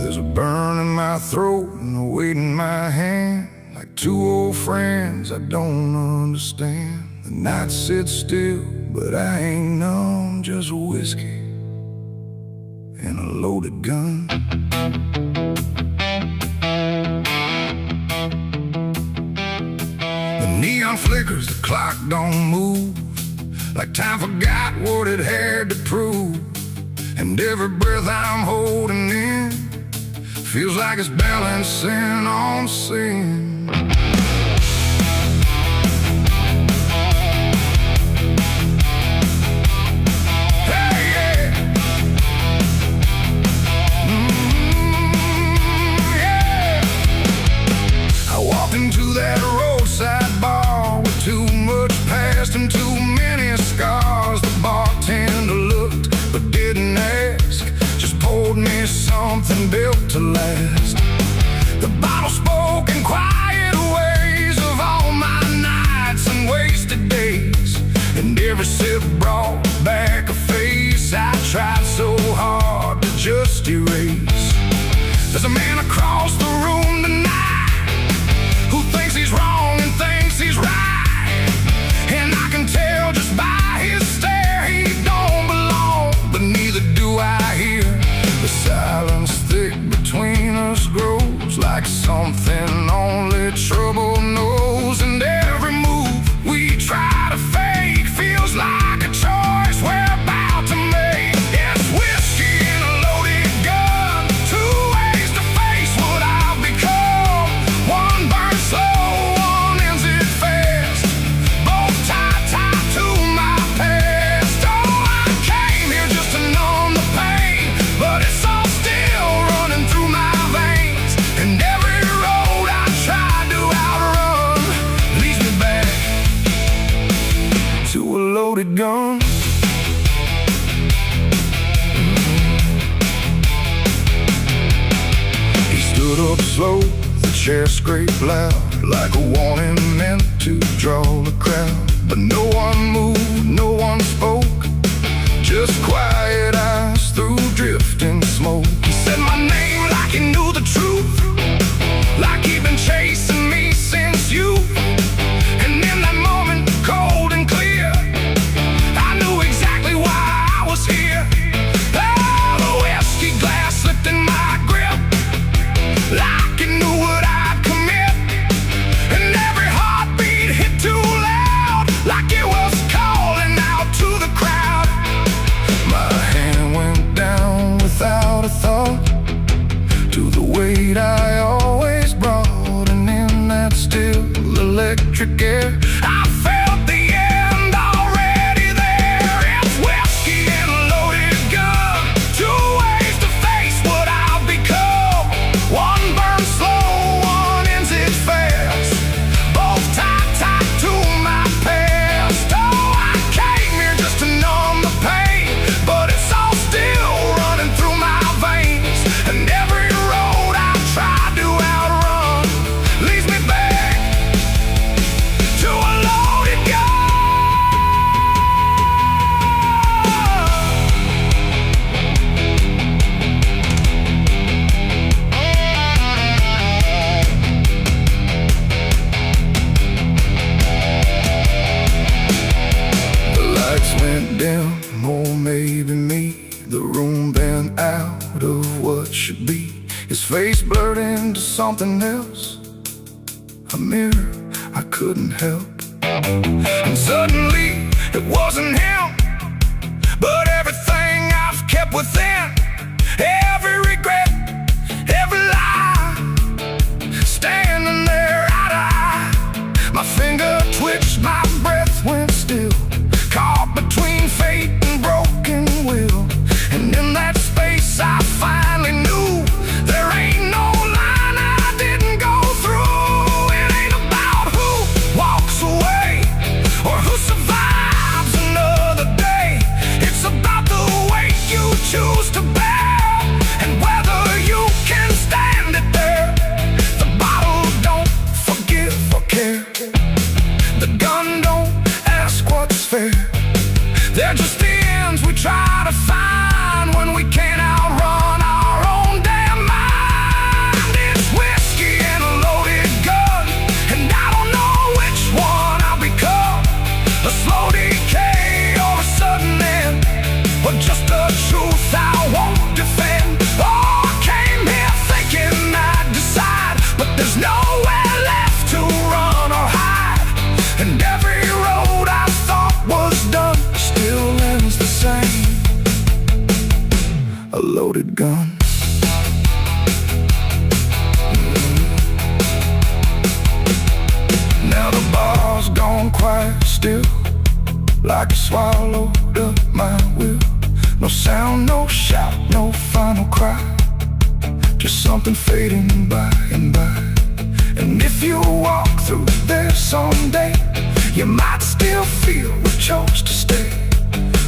There's a burn in my throat and a weight in my hand, like two old friends I don't understand. The night sits still, but I ain't numb, just whiskey and a loaded gun. The neon flickers, the clock don't move, like time forgot what it had to prove. And every breath I'm holding in feels like it's balancing on sin. Hey, yeah. Yeah. I walked into that roadside bar with too much past and too many scars. The bartender looked but didn't ask, just poured me something built to last. The bottle spoke in quiet ways of all my nights and wasted days, and every sip brought back a face I tried so hard to just erase. There's a man across the room tonight who thinks he's wrong and thinks he's right, and I can tell just by his stare he don't belong, but neither do I here. The silence thick between us grows like something only trouble knows, and every move we try to fake feels like a choice we're about to make. It's whiskey and a loaded gun, two ways to face what I've become. One burns slow, one ends it fast, both tied to my past. Oh, I came here just to numb the pain, but it's all still running through my veins, and every road I tried to outrun leads me back to a loaded gun. He stood up slow, the chair scraped loud, like a warning meant to draw the crowd. But no one moved, no one spoke, just quiet eyes through drifting smoke. He said my name like he knew the truth, like he'd been chasing me since youth. And in that moment, cold and clear, I knew exactly why I was here. Oh, the whiskey glass slipped in my grip, like it knew what I'd commit, and every heartbeat hit too loud, like it was calling out to the crowd. My hand went down without a thought to the weight I always brought, and in that still electric air I felt the end already there. It's whiskey and a loaded gun, two ways to face what I've become. One burns slow, one ends it fast, both tied to my past. Oh, I came here just to numb the pain, but it's all still running through my veins, and every road I tried to outrun leads me back to a loaded gun. The lights went dim, or maybe me, the room bent out of what should be. His face blurred into something else, a mirror I couldn't help. And suddenly it wasn't him, but everything I've kept within, every regret, every lie, standing there eye to eye. My finger twitched, my breath went still, caught between fate and broken will. And in that space I finally knew there ain't no line I didn't go through. It ain't about who walks away or who survives another day. It's about the way you choose to There's nowhere left to run or hide, and every road I thought was done still ends the same. A loaded gun. Now the bar's gone quiet still, like it swallowed up my will. No sound, no shout, no final cry, just something fading by and by. And if you walk through there someday, you might still feel we chose to stay.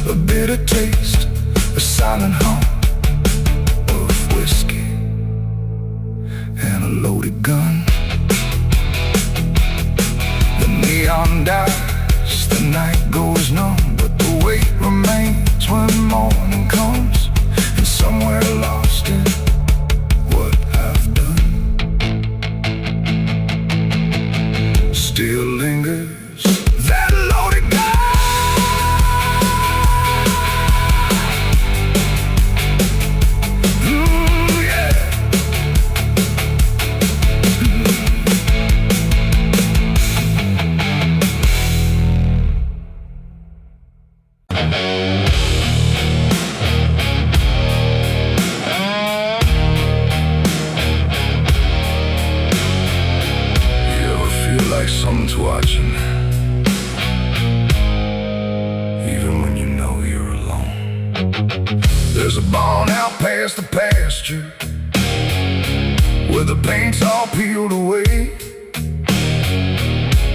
A bitter taste, a silent hum of whiskey and a loaded gun. The neon dies, the night goes numb, but the weight remains when morning comes. And somewhere lost in what I've done still lingers that loaded gun. Like someone's watching, even when you know you're alone. There's a barn out past the pasture, where the paint's all peeled away,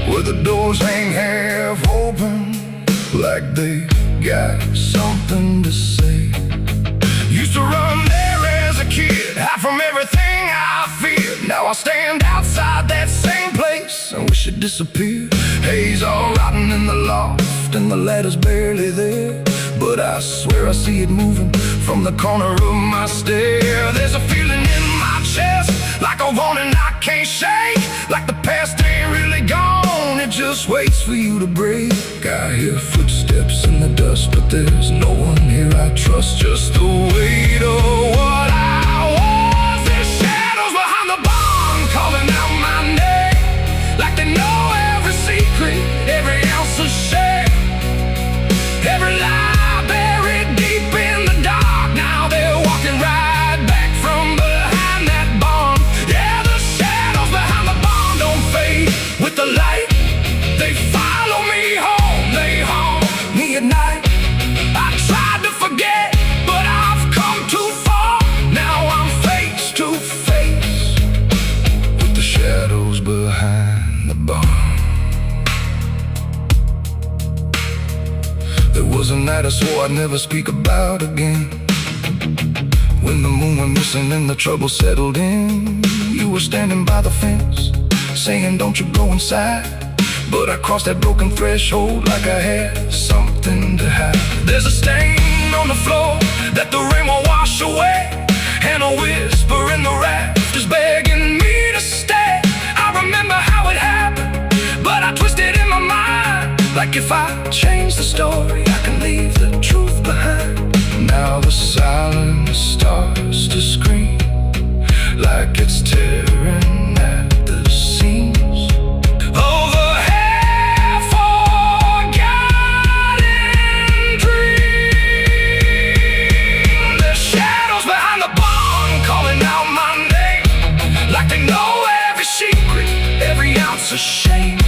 where the doors hang half open, like they got something to say. Used to run there as a kid, hide from everything I feared. Now I stand outside that same place, I wish it disappeared. Haze all rotten in the loft, and the ladder's barely there, but I swear I see it moving from the corner of my stair. There's a feeling in my chest, like a warning I can't shake, like the past ain't really gone, it just waits for you to break. I hear footsteps in the dust, but there's no one here I trust. Just the weight of what I was. There's shadows behind the barn calling out my name, like they know every secret, every ounce of shame, every lie buried deep in the dark. Now they're walking right back from behind that barn. Yeah, the shadows behind the barn don't fade with the light. They follow me home, they haunt me at night. I tried to forget, but I've come too far. Now I'm face to face with the shadows behind the barn. There was a night I swore I'd never speak about again, when the moon went missing and the trouble settled in. You were standing by the fence, saying don't you go inside, but I crossed that broken threshold like I had something to hide. There's a stain on the floor that the rain won't wash away, and a whisper in the rafters begging me to stay. I remember how it happened, but I twisted in my mind, like if I change the story, I can leave the truth behind. Now the silence starts to scream, like it's tearing at the seams. Over half-forgotten dreams. There's shadows behind the barn calling out my name, like they know every secret, every ounce of shame,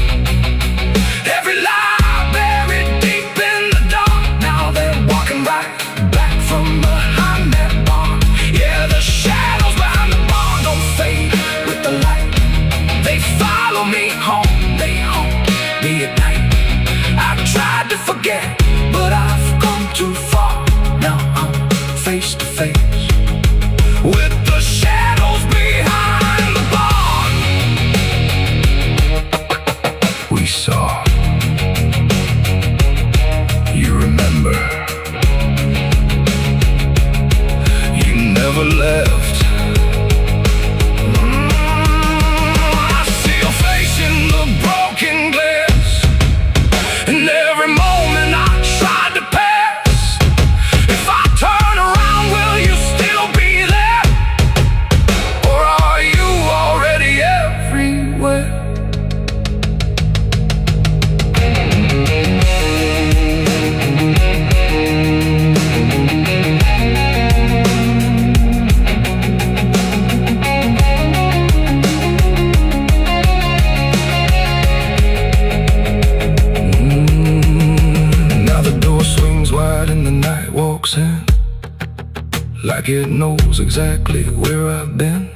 every lie buried deep in the dark. Now they're walking right back from behind that barn. Yeah, the shadows behind the barn don't fade with the light. They follow me home, they haunt me at night. I tried to forget, but I've come too far. Now I'm face to face with the shadows behind the barn. We saw, you remember, you never left. I see your face in the broken glass, and every moment I tried to pass, like it knows exactly where I've been.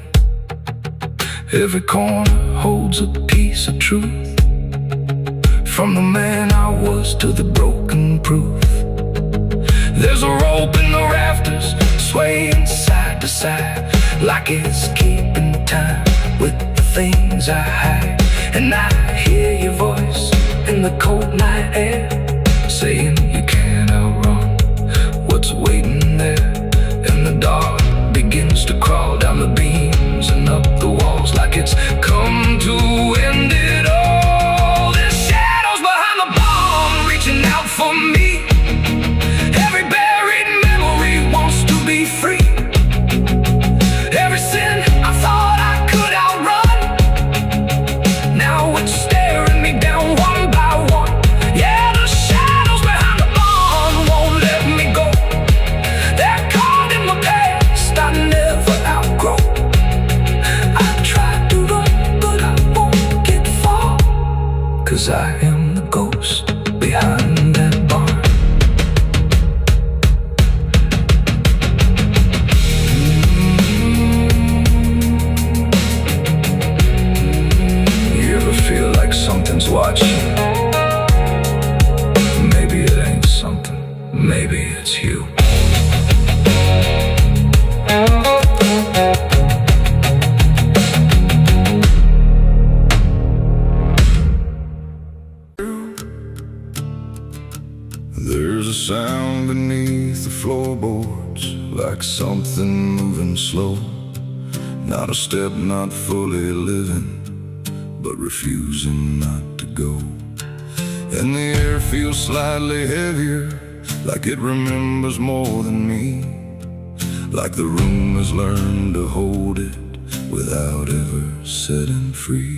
Every corner holds a piece of truth, from the man I was to the broken proof. There's a rope in the rafters, swaying side to side, like it's keeping time with the things I hide. And I hear your voice in the cold night air, saying you can't outrun what's waiting there. And the dark begins to crawl down the beams and up the walls, like it's come to end it all. There's shadows behind the bomb, reaching out for me. Every buried memory wants to be free. Every sin I thought I could outrun, now it's staring me down one by one. Yeah, the shadows behind the barn won't let me go. They're caught in my past I never outgrow. I tried to run, but I won't get far, 'cause I am the ghost behind that barn. Feel like something's watching. Maybe it ain't something, maybe it's you. There's a sound beneath the floorboards, like something moving slow. Not a step, not fully living, but refusing not to go. And the air feels slightly heavier, like it remembers more than me, like the room has learned to hold it without ever setting free.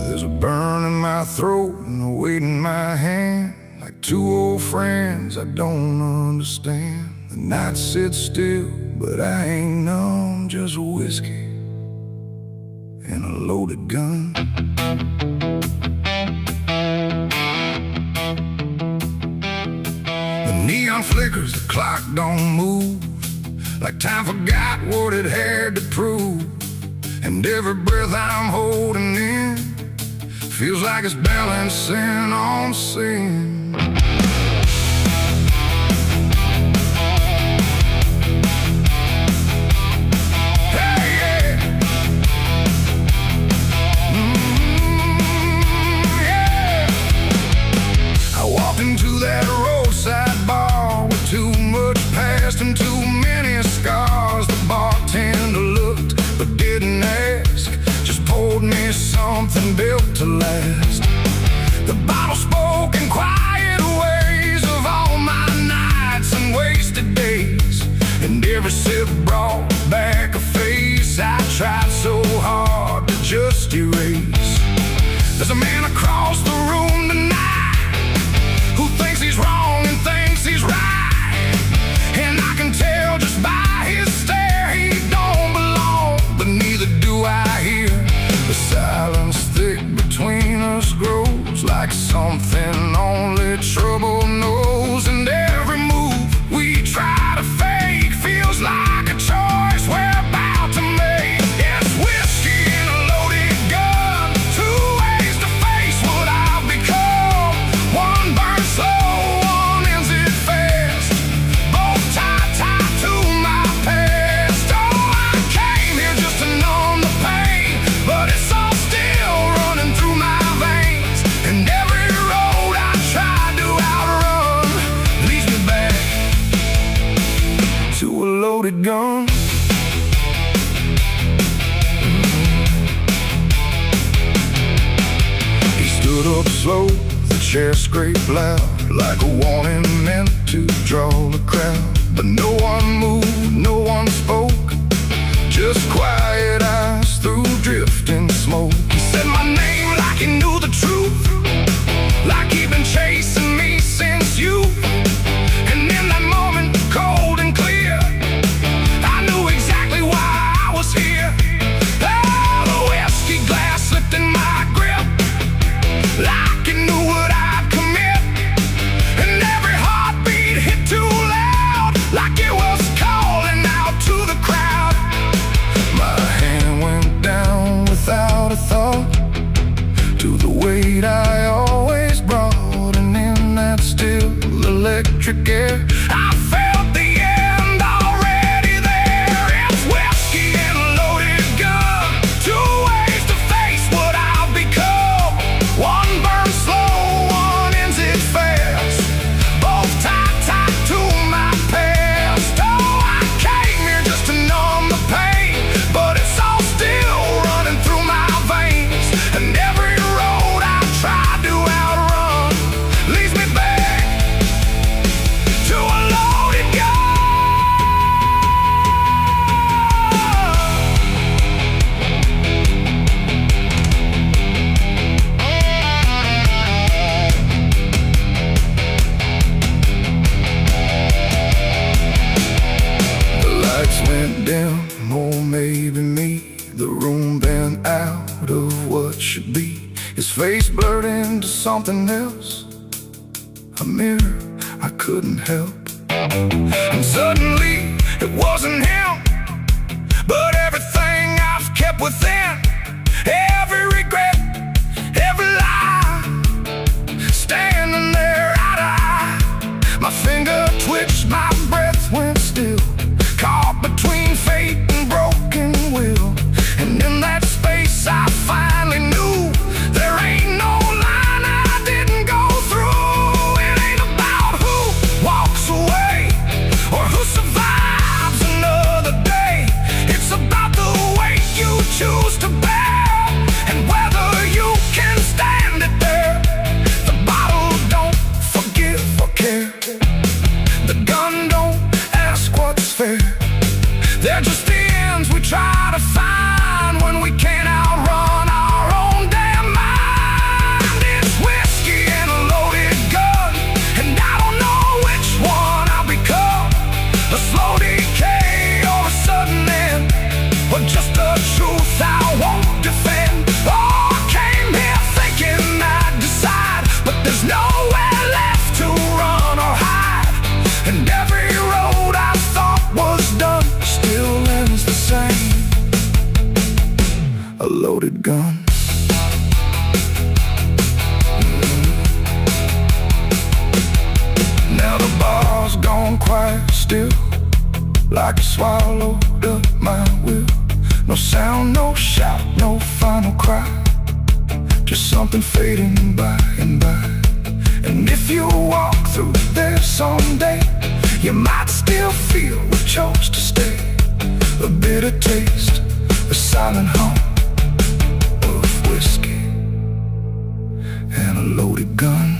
There's a burn in my throat and a weight in my hand, like two old friends I don't understand. The night sits still, but I ain't numb, just whiskey and a loaded gun. The neon flickers, the clock don't move, like time forgot what it had to prove. And every breath I'm holding in feels like it's balancing on sin. Hey, yeah. Yeah. I walked into that roadside bar with too much past and too many scars. The bartender looked but didn't ask, just poured me something built to last. The bottle spoke in quiet ways of all my nights and wasted days, and every sip brought back a face I tried so hard to just erase. There's a man across the room tonight who thinks he's wrong and thinks he's right, and I can tell just by his stare he don't belong, but neither do I here. The silence thick between us grows like something only trouble knows, and every move we try to fake feels like a choice we're about to make. It's whiskey and a loaded gun, two ways to face what I've become. One burns slow, one ends it fast, both tied to my past. Oh, I came here just to numb the pain, but it's all still running through my veins. And every road I tried to outrun leads me back to a loaded gun. He stood up slow, the chair scraped loud, like a warning meant to draw the crowd. But no one moved, no one spoke, just quiet eyes through drifting smoke. He said my name like he knew the truth, like he'd been chasing me since youth. And in that moment, cold and clear, I knew seat I always brought, and in that still electric air I felt the end already there. It's whiskey and a loaded gun, two ways to face what I've become. One burns slow, one ends it fast, both tied to my past. Oh, I came here just to numb the pain, but it's all still running through my veins. And every road I tried to outrun leads me back to a loaded gun. The lights went dim, or maybe me. The room bent out of what should be. His face blurred into something else, a mirror I couldn't help. And suddenly it wasn't him, but everything I've kept within. Every regret, every lie, standing there eye to eye. My finger twitched, my breath went still, caught between fate and broken will. And in that space I finally knew there ain't no line I didn't go through. It ain't about who walks away or who survives another day. It's about the weight you choose to bear, and whether you can stand it there. The bottle don't forgive or care, the gun don't ask what's fair. They're just the ends we try to find when we can't outrun our own damn mind. It's whiskey and a loaded gun, and I don't know which one I'll become. A slow decay or a sudden end, or just the truth I won't defend. Oh, I came here thinking I'd decide, but there's nowhere left to run or hide. And every road I thought was done still ends the same, a loaded gun. Now the bar's gone quiet still, like you swallowed up my will. No sound, no shout, no final cry, just something fading by and by. And if you walk through there someday, you might still feel we chose to stay. A bitter taste, a silent hum of whiskey and a loaded gun.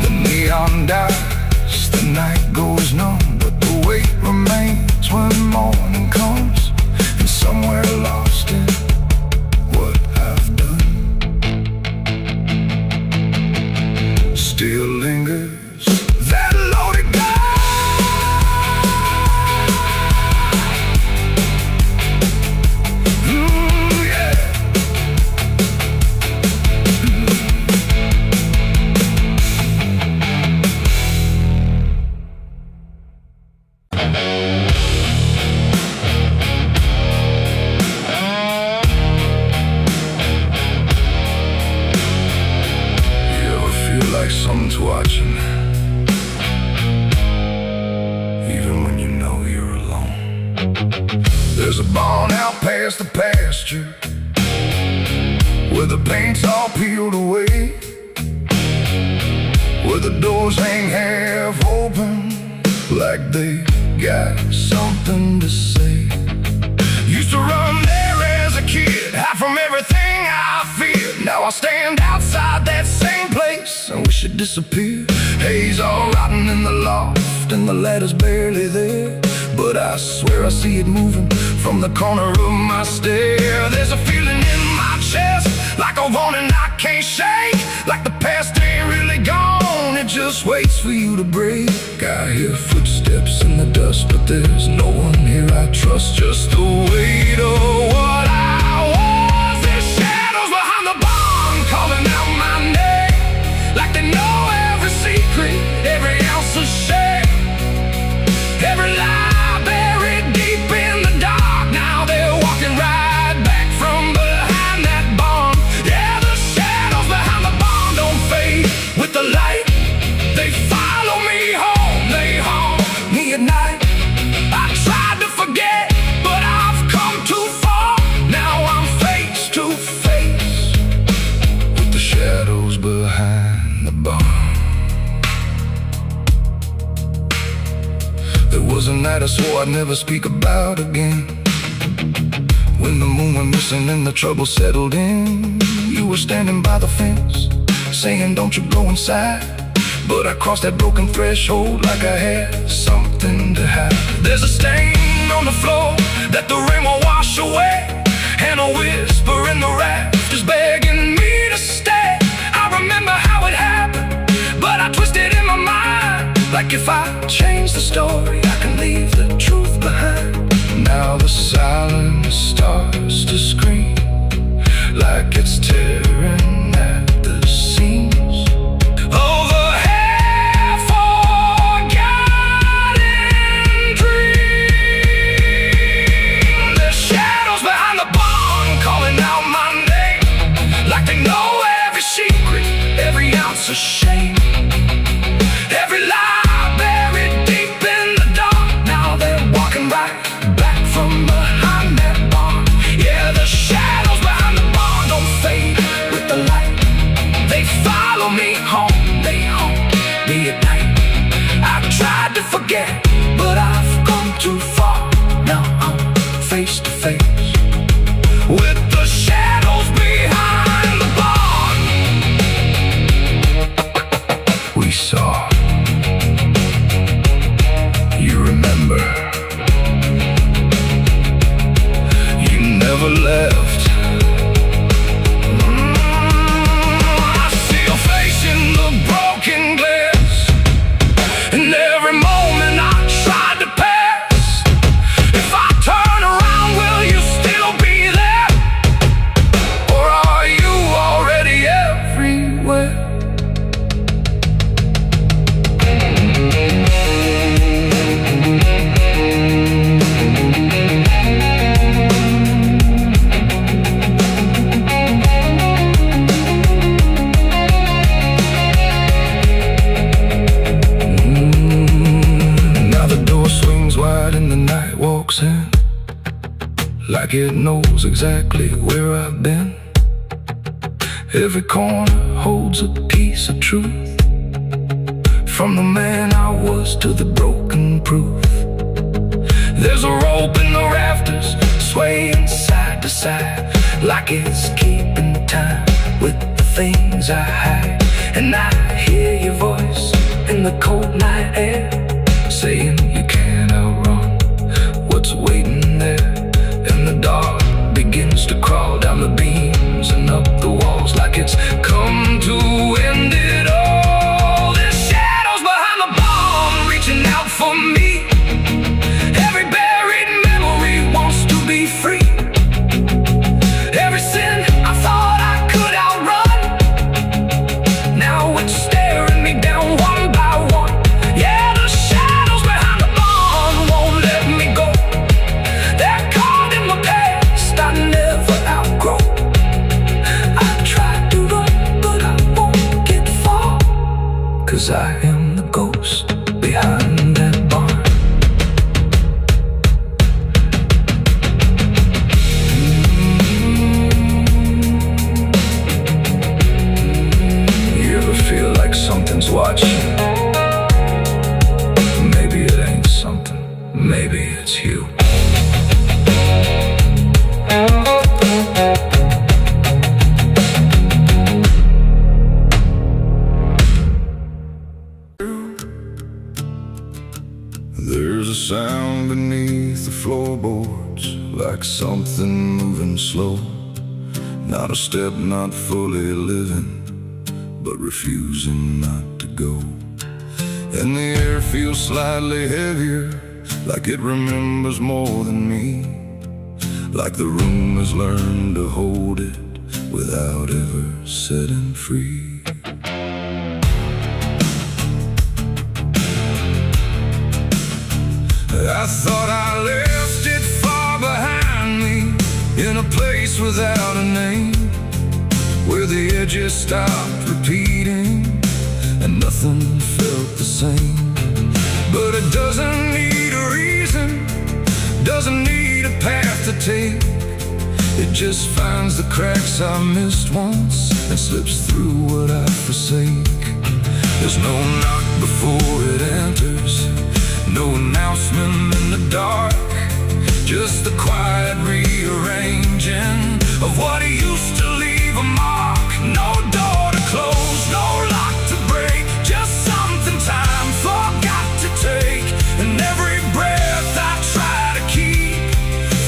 The neon dies, the night goes numb, but the weight remains when morning comes. And somewhere lost in what I've done still lingers that loaded gun. Like someone's watching, even when you know you're alone. There's a barn out past the pasture, where the paint's all peeled away, where the doors hang half open, like they got something to say. Used to run there as a kid, hide from everything I feared. Now I stand outside that same place and wish it disappeared. Haze all rotten in the loft, and the ladder's barely there, but I swear I see it moving from the corner of my stair. There's a feeling in my chest, like a warning I can't shake, like the past ain't really gone, it just waits for you to break. I hear footsteps in the dust, but there's no one here I trust. Just the weight of what I was. There's shadows behind the barn calling out my name, like they know every secret, every ounce of shame, every lie buried deep in the dark. Now they're walking right back from behind that barn. night I swore I'd never speak about again. When the moon went missing and the trouble settled in, you were standing by the fence, saying don't you go inside. But I crossed that broken threshold like I had something to hide. There's a stain on the floor that the rain will wash away, and a whisper in the rafters begging me to stay. I remember how it happened, but I twisted in my mind, like if I change the story, I can leave the truth behind. Now the silence starts to scream, like it's tearing at the seams. Over half-forgotten dreams. There's shadows behind the barn calling out my name, like they know every secret, every ounce of shame, every lie buried deep in the dark. Now they're walking right back from behind that barn. Yeah, the shadows behind the barn don't fade with the light. They follow me home, they haunt me at night. I've tried to forget, but I've come too far. Now I'm face to face with the shadows behind the barn. We saw. You remember. You never left. I see your face in the broken glass, and every moment I tried to pass. If I turn around, will you still be there? Or are you already everywhere? Now the door swings wide and the night walks in, like it knows exactly where I've been. Every corner holds a piece of truth, from the man I was to the broken proof. There's a rope in the rafters, swaying side to side, like it's keeping time with the things I hide. And I hear your voice in the cold night air, saying you can't outrun what's waiting there. And the dark begins to crawl down the beams and up the walls, like it's come to end it all. There's shadows behind the barn reaching out for me. Every buried memory wants to be free. Every sin I thought I could outrun, now it's staring me down one by one. Yeah, the shadows behind the barn won't let me go. They're caught in my past I never outgrow. I tried to run, but I won't get far, 'cause I am the ghost behind that barn. You ever feel like something's watching? Maybe it ain't something, maybe it's you. There's a sound beneath the floorboards, like something moving slow. Not a step, not fully living, but refusing not to go. And the air feels slightly heavier, like it remembers more than me, like the room has learned to hold it without ever setting free. I thought I left it far behind me, in a place without a name, where the edges stopped repeating and nothing felt the same. But it doesn't need a reason, doesn't need a path to take. It just finds the cracks I missed once and slips through what I forsake. There's no knock before it enters, No announcement in the dark, just the quiet rearranging of what used to leave a mark. No door to close, no lock to break, just something time forgot to take. And every breath I try to keep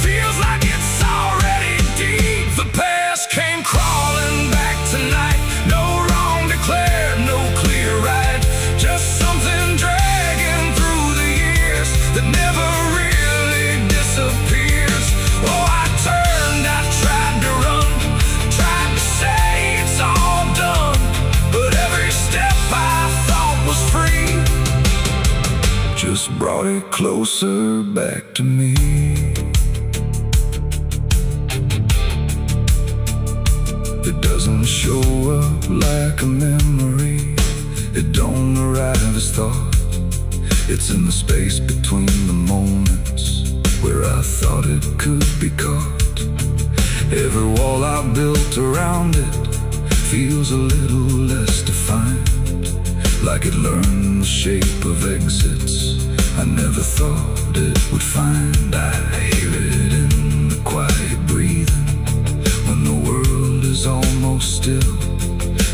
feels like it's already deep. The past came crawling back tonight. No wrong declared, no clear right, just something dragging through the years that never really disappears. Oh, I turned, I tried to run, tried to say it's all done, but every step I thought was free just brought it closer back to me. It doesn't show up like a memory, it don't arrive as thought. It's in the space between the moments where I thought it could be caught. Every wall I built around it feels a little less defined, like it learned the shape of exits I never thought it would find. I hear it in the quiet breathing when the world is almost still.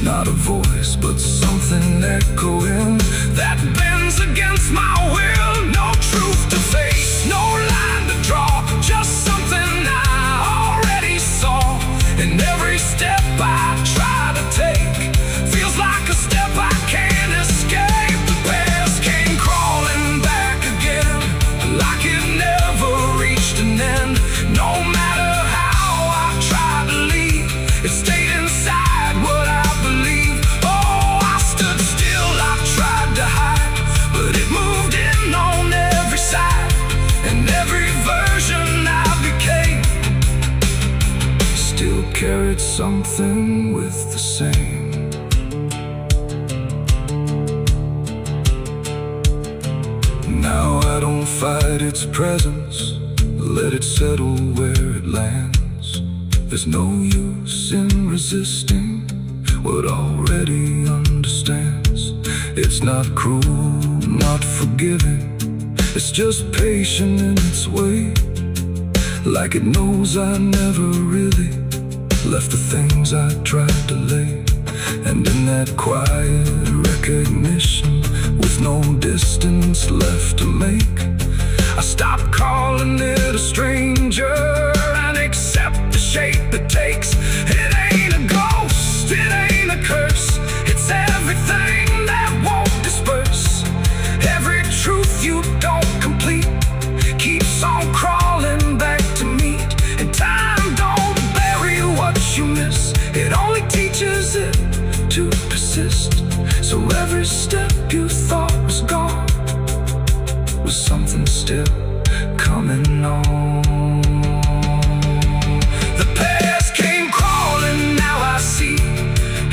Not a voice, but something echoing that bends against my will. No truth to face, no line to draw, just something I already saw. And every step I try to take feels like a step I can't escape. The past came crawling back again, like it never reached an end. No matter how I tried to leave, it stayed inside what I believe. Oh, I stood still, I tried to hide, but it moved in on every side. And every version I became still carried something with the same. Now I don't fight its presence, let it settle where it lands. There's no use in resisting what already understands. It's not cruel, not forgiving, it's just patient in its way. Like it knows I never really left the things I tried to lay. And in that quiet recognition, with no distance left to make, I stop calling it a stranger and accept the shape it takes. It ain't a ghost, it ain't a curse, it's everything that won't disperse. Every truth you don't complete keeps on crawling back to meet. And time don't bury what you miss, it only teaches it to persist. So every step you thought was gone was something still coming on. The past came crawling, now I see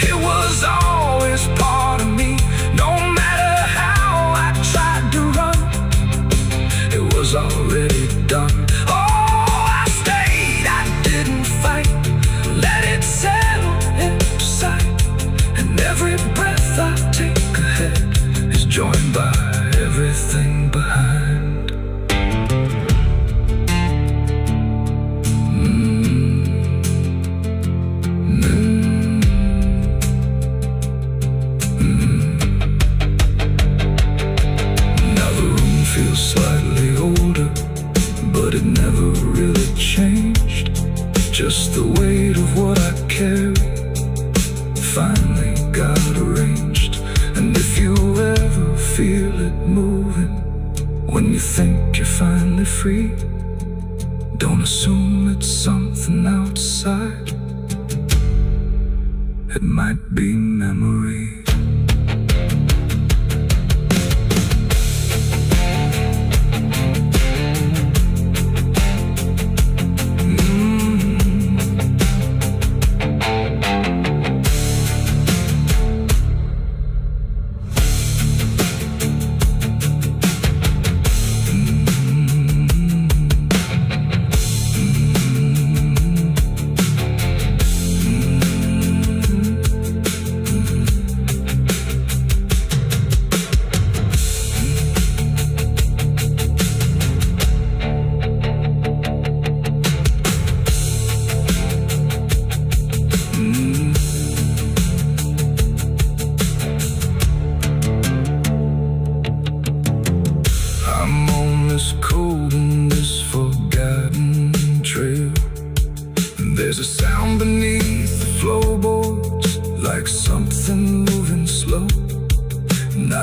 it was always part of me. No matter how I tried to run, it was already done. Oh, I stayed, I didn't fight, let it settle into sight. And every breath I take ahead is joined by everything behind. Now the room feels slightly older, but it never really changed. Just the weight of what I carry finally got arranged. And if you ever feel it moving when you think you're finally free, don't assume it's something outside, it might be memory.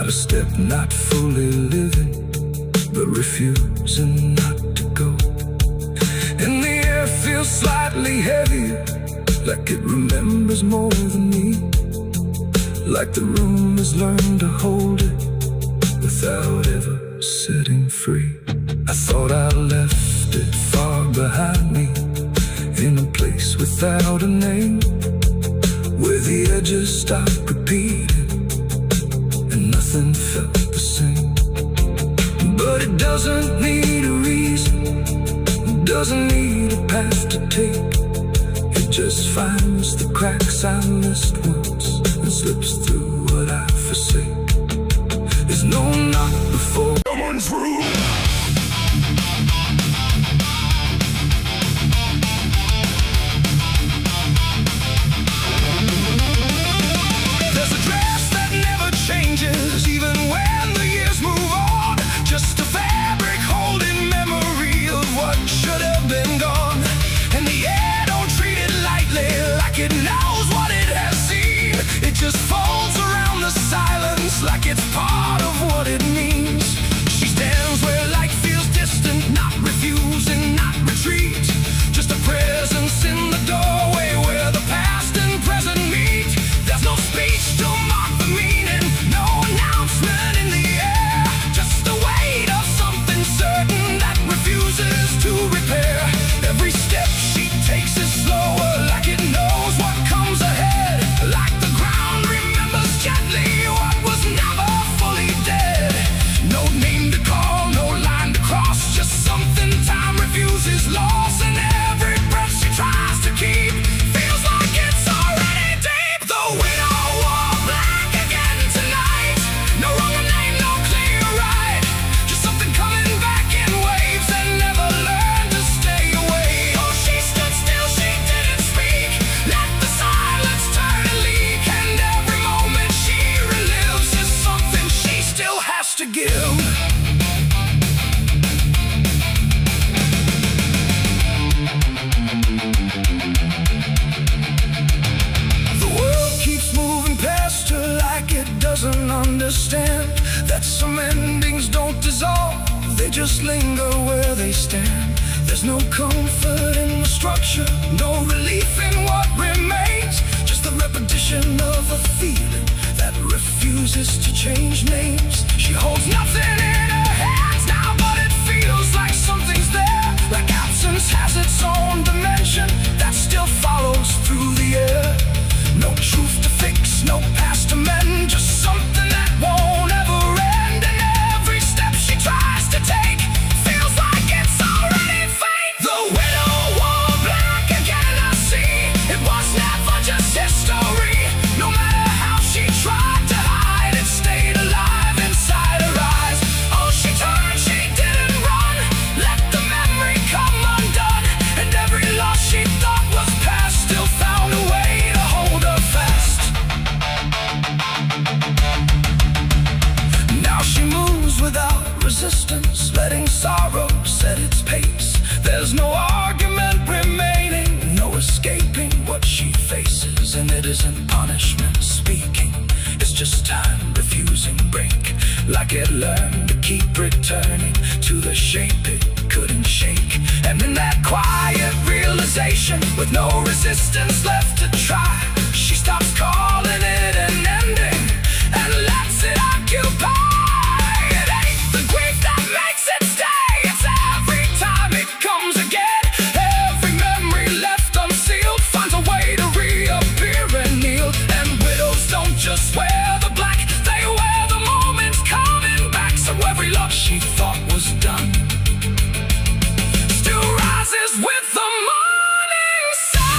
Out of step, not fully living, but refusing not to go. And the air feels slightly heavier, like it remembers more than me, like the room has learned to hold it without ever setting free. I thought I left it far behind me, in a place without a name, where the edges stopped repeating and nothing felt the same. But it doesn't need a reason, it doesn't need a path to take. It just finds the cracks I missed once and slips through what I forsake. There's no knock before someone's through. There's a dress that never changes, even when the years move on. Just a fabric holding memory of what should have been gone. And the air don't treat it lightly, like it knows what it has seen. It just folds around the silence, like it's part of what it means. She stands where light feels distant, not refusing, not retreat. Just a presence in the doorway where the past and present meet. There's no speech to mark the meaning, no announcement in the air. Just the weight of something certain that refuses to repair. Every step she takes is slower, like it knows what comes ahead. Like the ground remembers gently what was never fully dead. No name to call, no line to cross, just something time refuses loss. And every breath she tries to keep feels like it's already deep. The widow wore black again tonight. No wrong name, no clear right. Just something coming back in waves and never learned to stay away. Oh, she stood still, she didn't speak. Let the silence turn and leak. And every moment she relives is something she still has to give. The world keeps moving past her like it doesn't understand that some endings don't dissolve, they just linger where they stand. There's no comfort in the structure, no relief in what remains. Just the repetition of a feeling that refuses to change names. She holds nothing in her hands now, but it feels like something's there. Like absence has its own dimension that still follows through the air. No truth to fix, no past to mend, just something that won't ever end. And every step she tries to take feels like it's already fate. The widow wore black again, I see. It was never just history. No matter how she tried to hide, it stayed alive inside her eyes. Oh, she turned, she didn't run. Let the memory come undone. And every loss she thought was past still found a way to hold her fast. Now she moves without resistance, letting sorrow set its pace. There's no argument remaining, no escaping what she faces. And it isn't punishment speaking, it's just time refusing break. Like it learned to keep returning to the shape it couldn't shake. And in that quiet realization, with no resistance left to try, she stops calling it an ending and lets it occupy. It ain't the grief that makes it stay, it's every time it comes again. Every memory left unsealed finds a way to reappear and kneel. And widows don't just wear the black, they wear the moments coming back. So every love she thought was done still rises with the morning sun.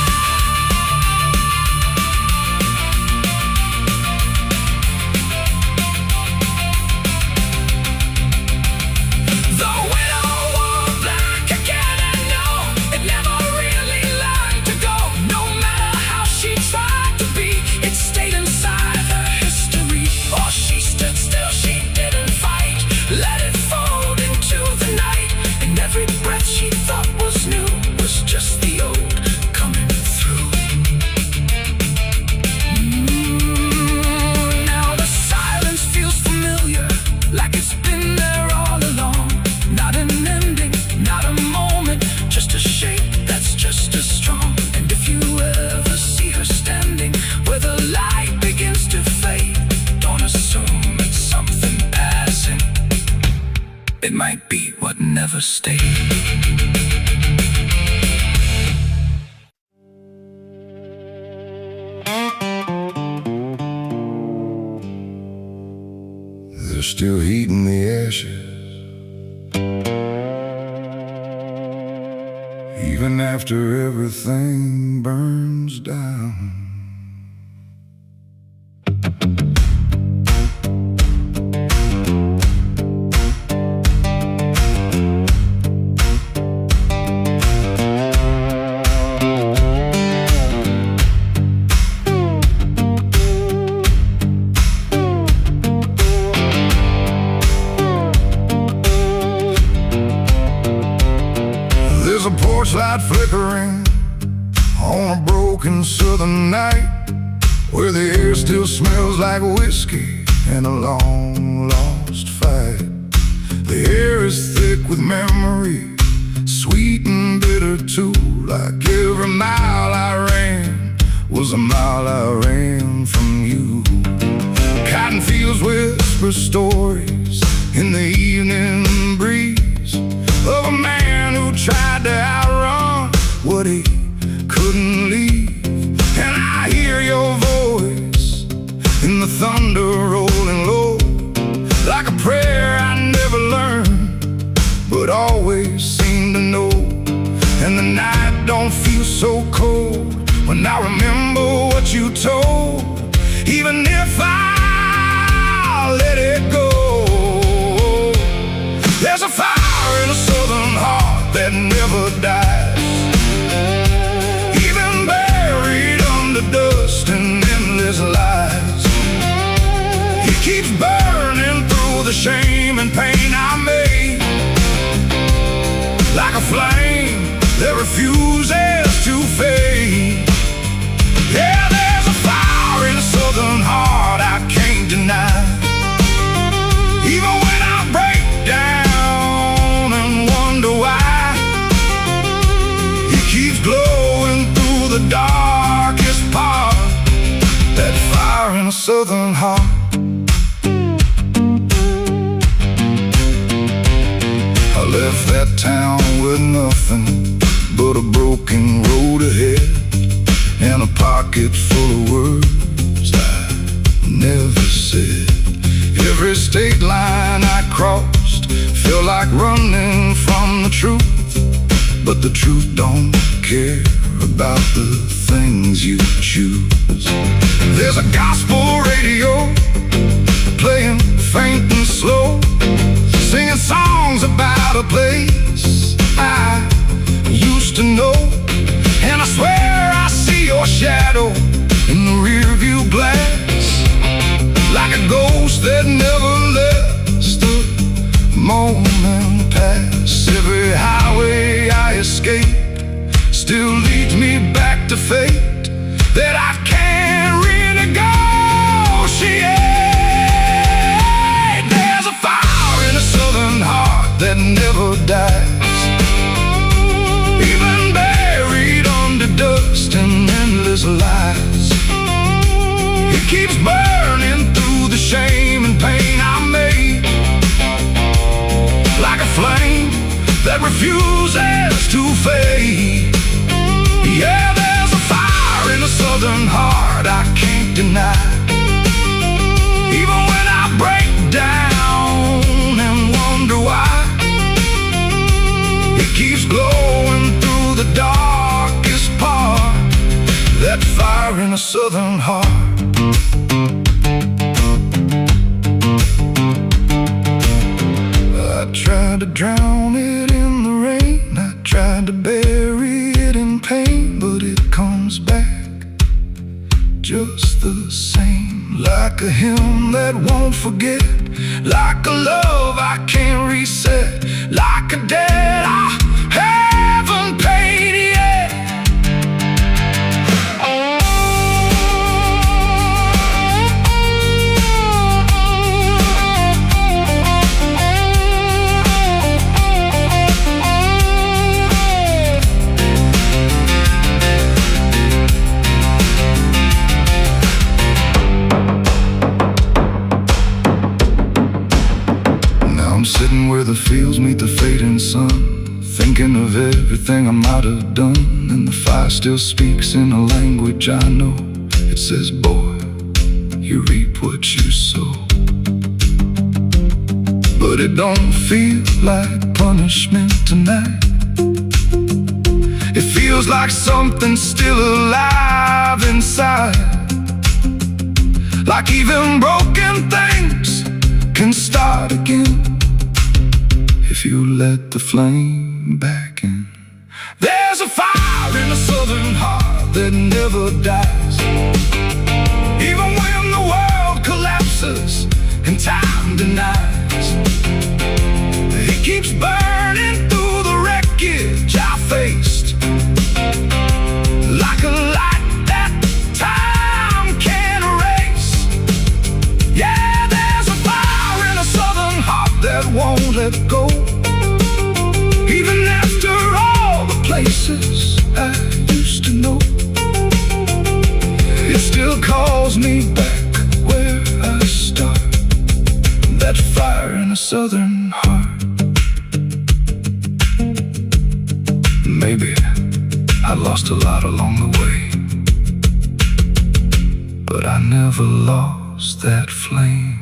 might be what never stayed. There's still heat in the ashes, even after everything burns down. There's a porch light flickering on a broken southern night, where the air still smells like whiskey and a long lost fight. The air is thick with memory, sweet and bitter too. Like every mile I ran was a mile I ran from you. Cotton fields whisper stories in the evening breeze of a man who tried to outrun what he couldn't leave. And I hear your voice in the thunder rolling low, like a prayer I never learned but always seem to know. And the night don't feel so cold when I remember what you told, even if I let it go. There's a fire in a southern heart that never dies, even buried under dust and endless lies. It keeps burning through the shame and pain I made, like a flame that refuses to fade. Yeah, there's a fire in a southern heart I can't deny, even when I break down and wonder why. It keeps glowing through the darkest part, that fire in a southern heart. I left that town with nothing but a broken road ahead, and a pocket full of words I never said. Every state line I crossed felt like running from the truth, but the truth don't care about the things you choose. There's a gospel radio playing faint and slow, singing songs about a place I used to know. And I swear I see your shadow in the rearview glass, like a ghost that never lets the moment pass. Every highway I escape still leads me back to fate that I can't renegotiate. There's a fire in a southern heart that never dies, even buried under dust and endless lies. It keeps burning through the shame and pain I made, like a flame that refuses to fade. Yeah, there's a fire in a southern heart I can't deny, even when I break down and wonder why. It keeps glowing through the darkest part, that fire in a southern heart. I tried to drown it in the rain, I tried to bury it in pain, but it comes back just the same, like a hymn that won't forget, like a love I can't reset, like a debt I haven't paid yet. Now I'm sitting where the fields everything I might have done, and the fire still speaks in a language I know. It says, boy, you reap what you sow. But it don't feel like punishment tonight. It feels like something still alive inside. Like even broken things can start again if you let the flame back in. There's a fire in a southern heart that never dies. Even when the world collapses and time denies, it keeps burning through the wreckage I faced, like a light that time can't erase. Yeah, there's a fire in a southern heart that won't let go. Even after all the places I used to know, it still calls me back where I start. That fire in a southern heart. Maybe I lost a lot along the way, but I never lost that flame.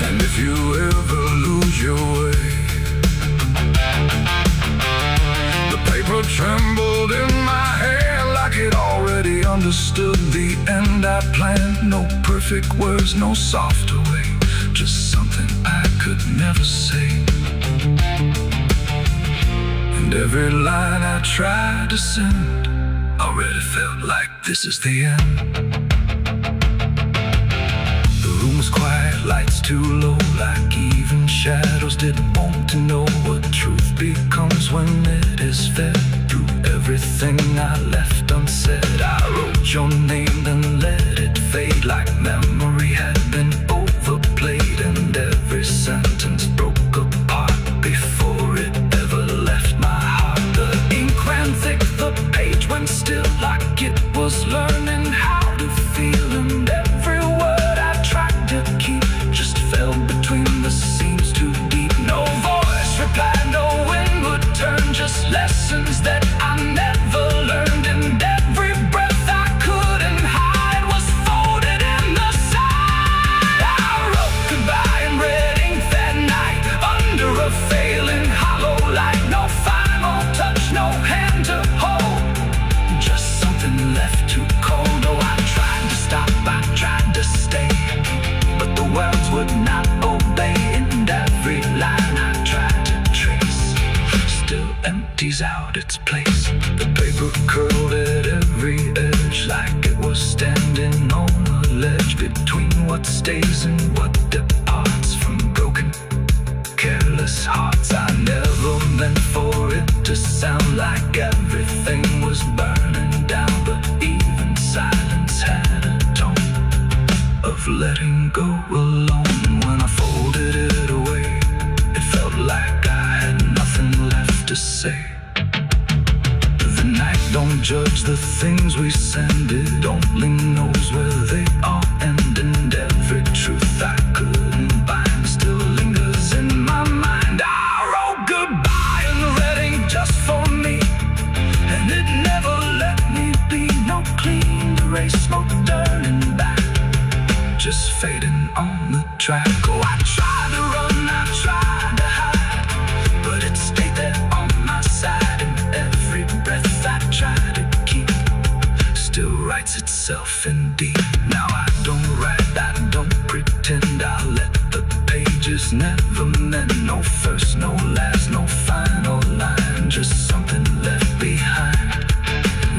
And if you ever lose your way, the paper trembled in my hand like it already understood the end I planned. No perfect words, no softer way, just something I could never say. And every line I tried to send already felt like this is the end. The room was quiet, lights too low, like even shadows didn't want to know what truth becomes when it is fed. Through everything I left unsaid, I wrote your name, then let it fade like memory had been overplayed. And every sentence broke apart before it ever left my heart. The ink ran thick, the page went still, like it was learning how to feel. And every word I tried to keep just fell between the seams too deep. No voice replied, no wind would turn, just lessons that I never learned. And every breath I couldn't hide was folded in the side. I wrote goodbye in red ink that night, under a failing hollow light. No final touch, no hand to hold, just something left too cold. Oh, I tried to stop, I tried to stay, but the words would not obey. And every line I tried to trace still empties out its place. The paper curled at every edge like it was standing on a ledge between what stays and what departs from broken, careless hearts. I never meant for it to sound like everything was burning down, but even silence had a tone of letting go alone. When I folded it away, it felt like I had nothing left to say. The night don't judge the things we send, it only knows where they all end. And every truth I couldn't bind still lingers in my mind. I wrote goodbye in the red ink just for me, and it never let me be. No clean erase, no turning back, just fading on the track. Oh, I tried to run, I tried to hide, but it stayed there on my side. And every breath I tried to keep still writes itself in deep. Now I don't write, I don't pretend, I let the pages never mend. No first, no last, no final line, just something left behind.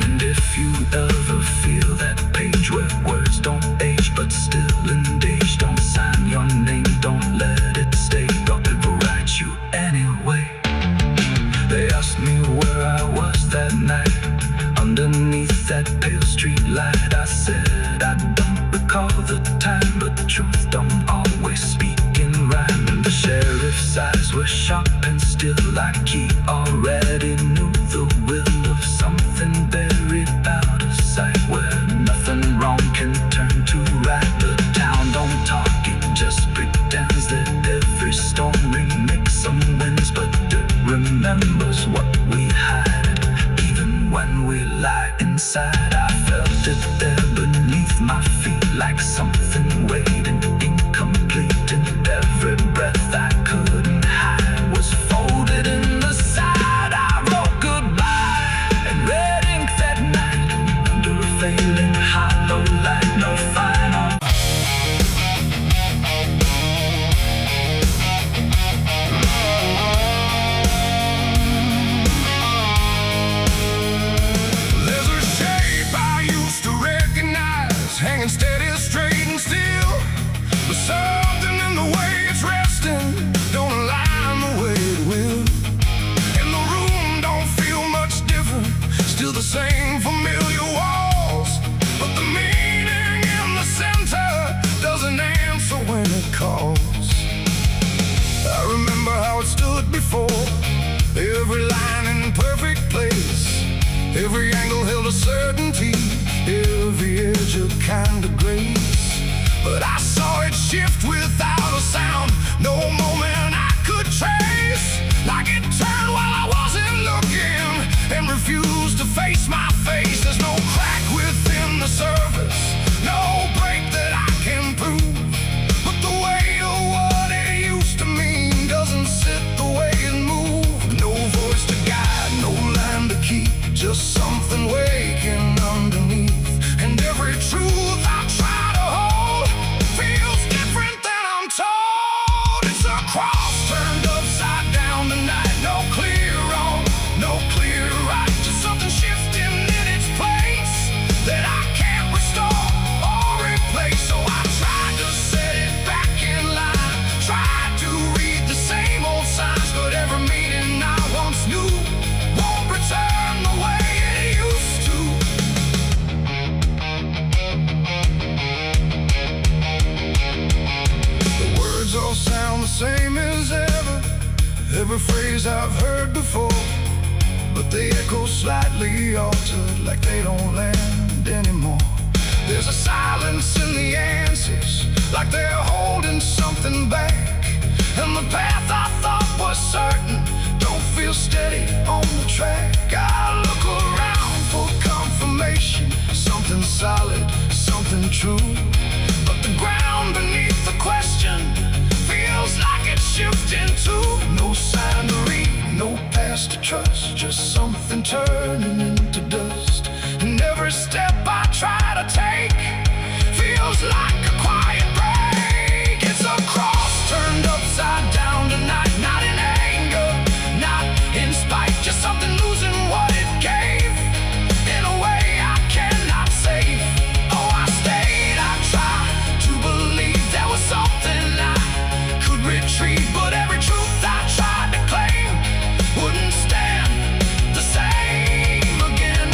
And if you ever feel that page where words don't age but still engage, don't sign your name, don't let it stay, don't ever write you anyway. They asked me where I was that night, underneath that pale street light. I said I don't recall the time, but the truth don't always speak in rhyme. And the sheriff's eyes were sharp and still, like he already knew way it's resting don't align the way it will. And the room don't feel much different, still the same familiar walls, but the meaning in the center doesn't answer when it calls. I remember how it stood before, every line in perfect place, every angle held a certainty, every edge a kind of grace. But I saw it shift without a sound, no moment I could trace. Like it turned while I wasn't looking and refused to face my face. There's no crack within the surface, no break that I can prove, but the weight of what it used to mean doesn't sit the way it moved. No voice to guide, no line to keep, just something waking underneath. And every truth I try to hold feels different than I'm told. It's a cross turned upside down tonight. No clear wrong, no clear right, just something shifting in its place that I can't restore or replace. So I tried to set it back in line, tried to read the same old signs, but every meaning I once knew won't return the way it used to. The words all sound the same as ever, every phrase I've heard before, but they echo slightly altered, like they don't land anymore. There's a silence in the answers, like they're holding something back. And the path I thought was certain don't feel steady on the track. I look around for confirmation, something solid, something true, but the ground beneath the question feels like it's shifting too. No sign to read, no past to trust, just something turning into dust. And every step I try to take feels like a quiet break. It's a cross turned upside down tonight, not in anger, not in spite, just something losing what it gave in a way I cannot save. Oh, I stayed, I tried to believe there was something I could retrieve, but every truth I tried to claim wouldn't stand the same again.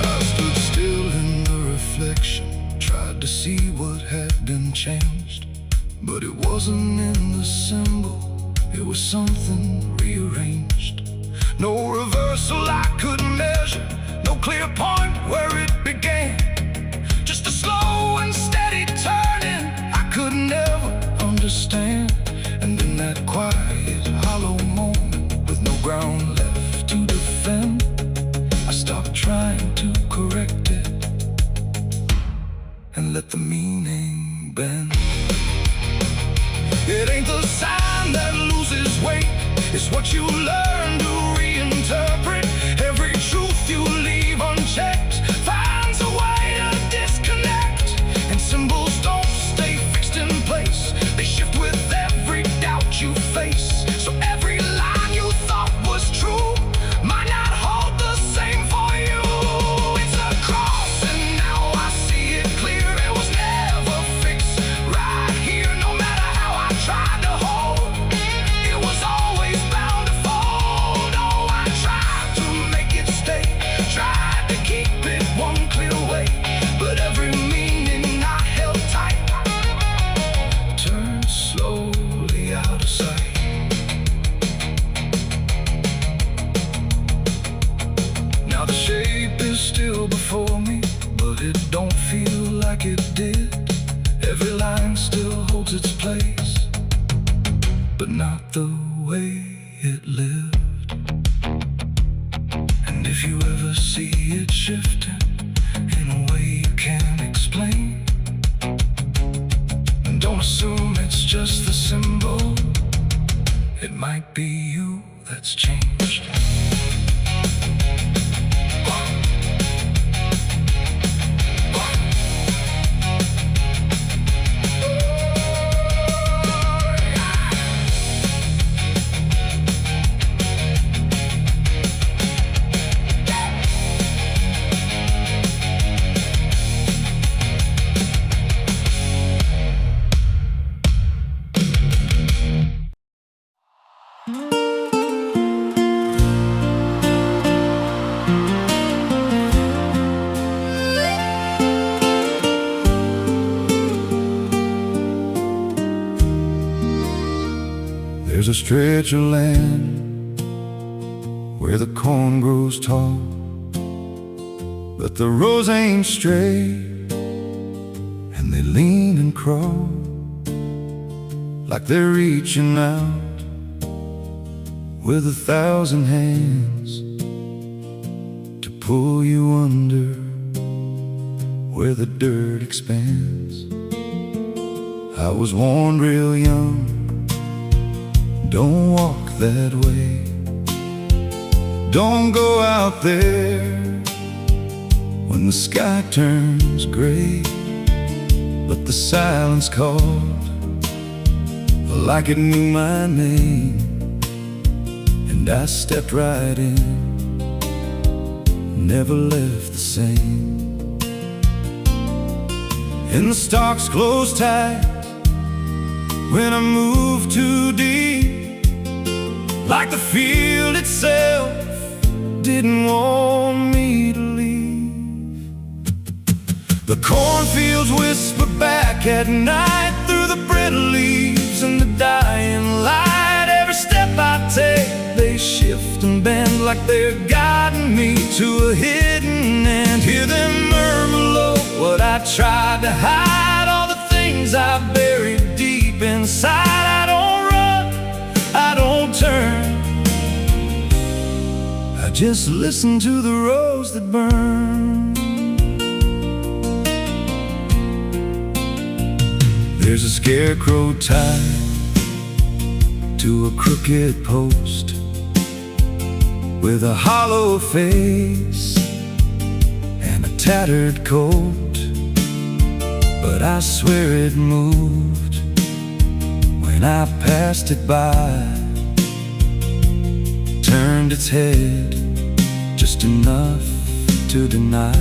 I stood still in the reflection, tried to see what had been changed, but it wasn't in the symbol, it was something rearranged. No reversal I could measure, no clear point where it began, just a slow and steady turning I could never understand. And in that quiet, hollow moment, with no ground left to defend, I stopped trying to correct it and let the meaning bend. It ain't the sign that loses weight, it's what you learn to reinterpret. Every truth you leave unchecked finds a way to disconnect. And symbols don't stay fixed in place, they shift with every doubt you face. So every line you thought was true might not hold the same for you. It's a cross and now I see it clear, it was never fixed right here. No matter how I tried to hold, it was always bound to fold. Oh, I tried to make it stay, tried to keep it one clear way, but every meaning I held tight turned slowly out of sight. Now the shape is still before me, but it don't feel like it did. Every line still holds its place, but not the way it lived. And if you ever see it shifting in a way you can't explain, don't assume it's just the symbol, it might be you that's changed. a stretch of land where the corn grows tall, but the rows ain't straight, and they lean and crawl like they're reaching out with 1,000 hands to pull you under where the dirt expands. I was warned real young, don't walk that way, don't go out there when the sky turns gray. But the silence called like it knew my name, and I stepped right in, never left the same. And the stalks closed tight when I moved too deep, like the field itself didn't want me to leave. The cornfields whisper back at night through the brittle leaves and the dying light. Every step I take, they shift and bend like they're guiding me to a hidden end. Hear them murmur low what I tried to hide, all the things I buried deep inside. I don't run, I don't turn, I just listen to the rows that burn. There's a scarecrow tied to a crooked post with a hollow face and a tattered coat, but I swear it moved when I passed it by, turned its head just enough to deny.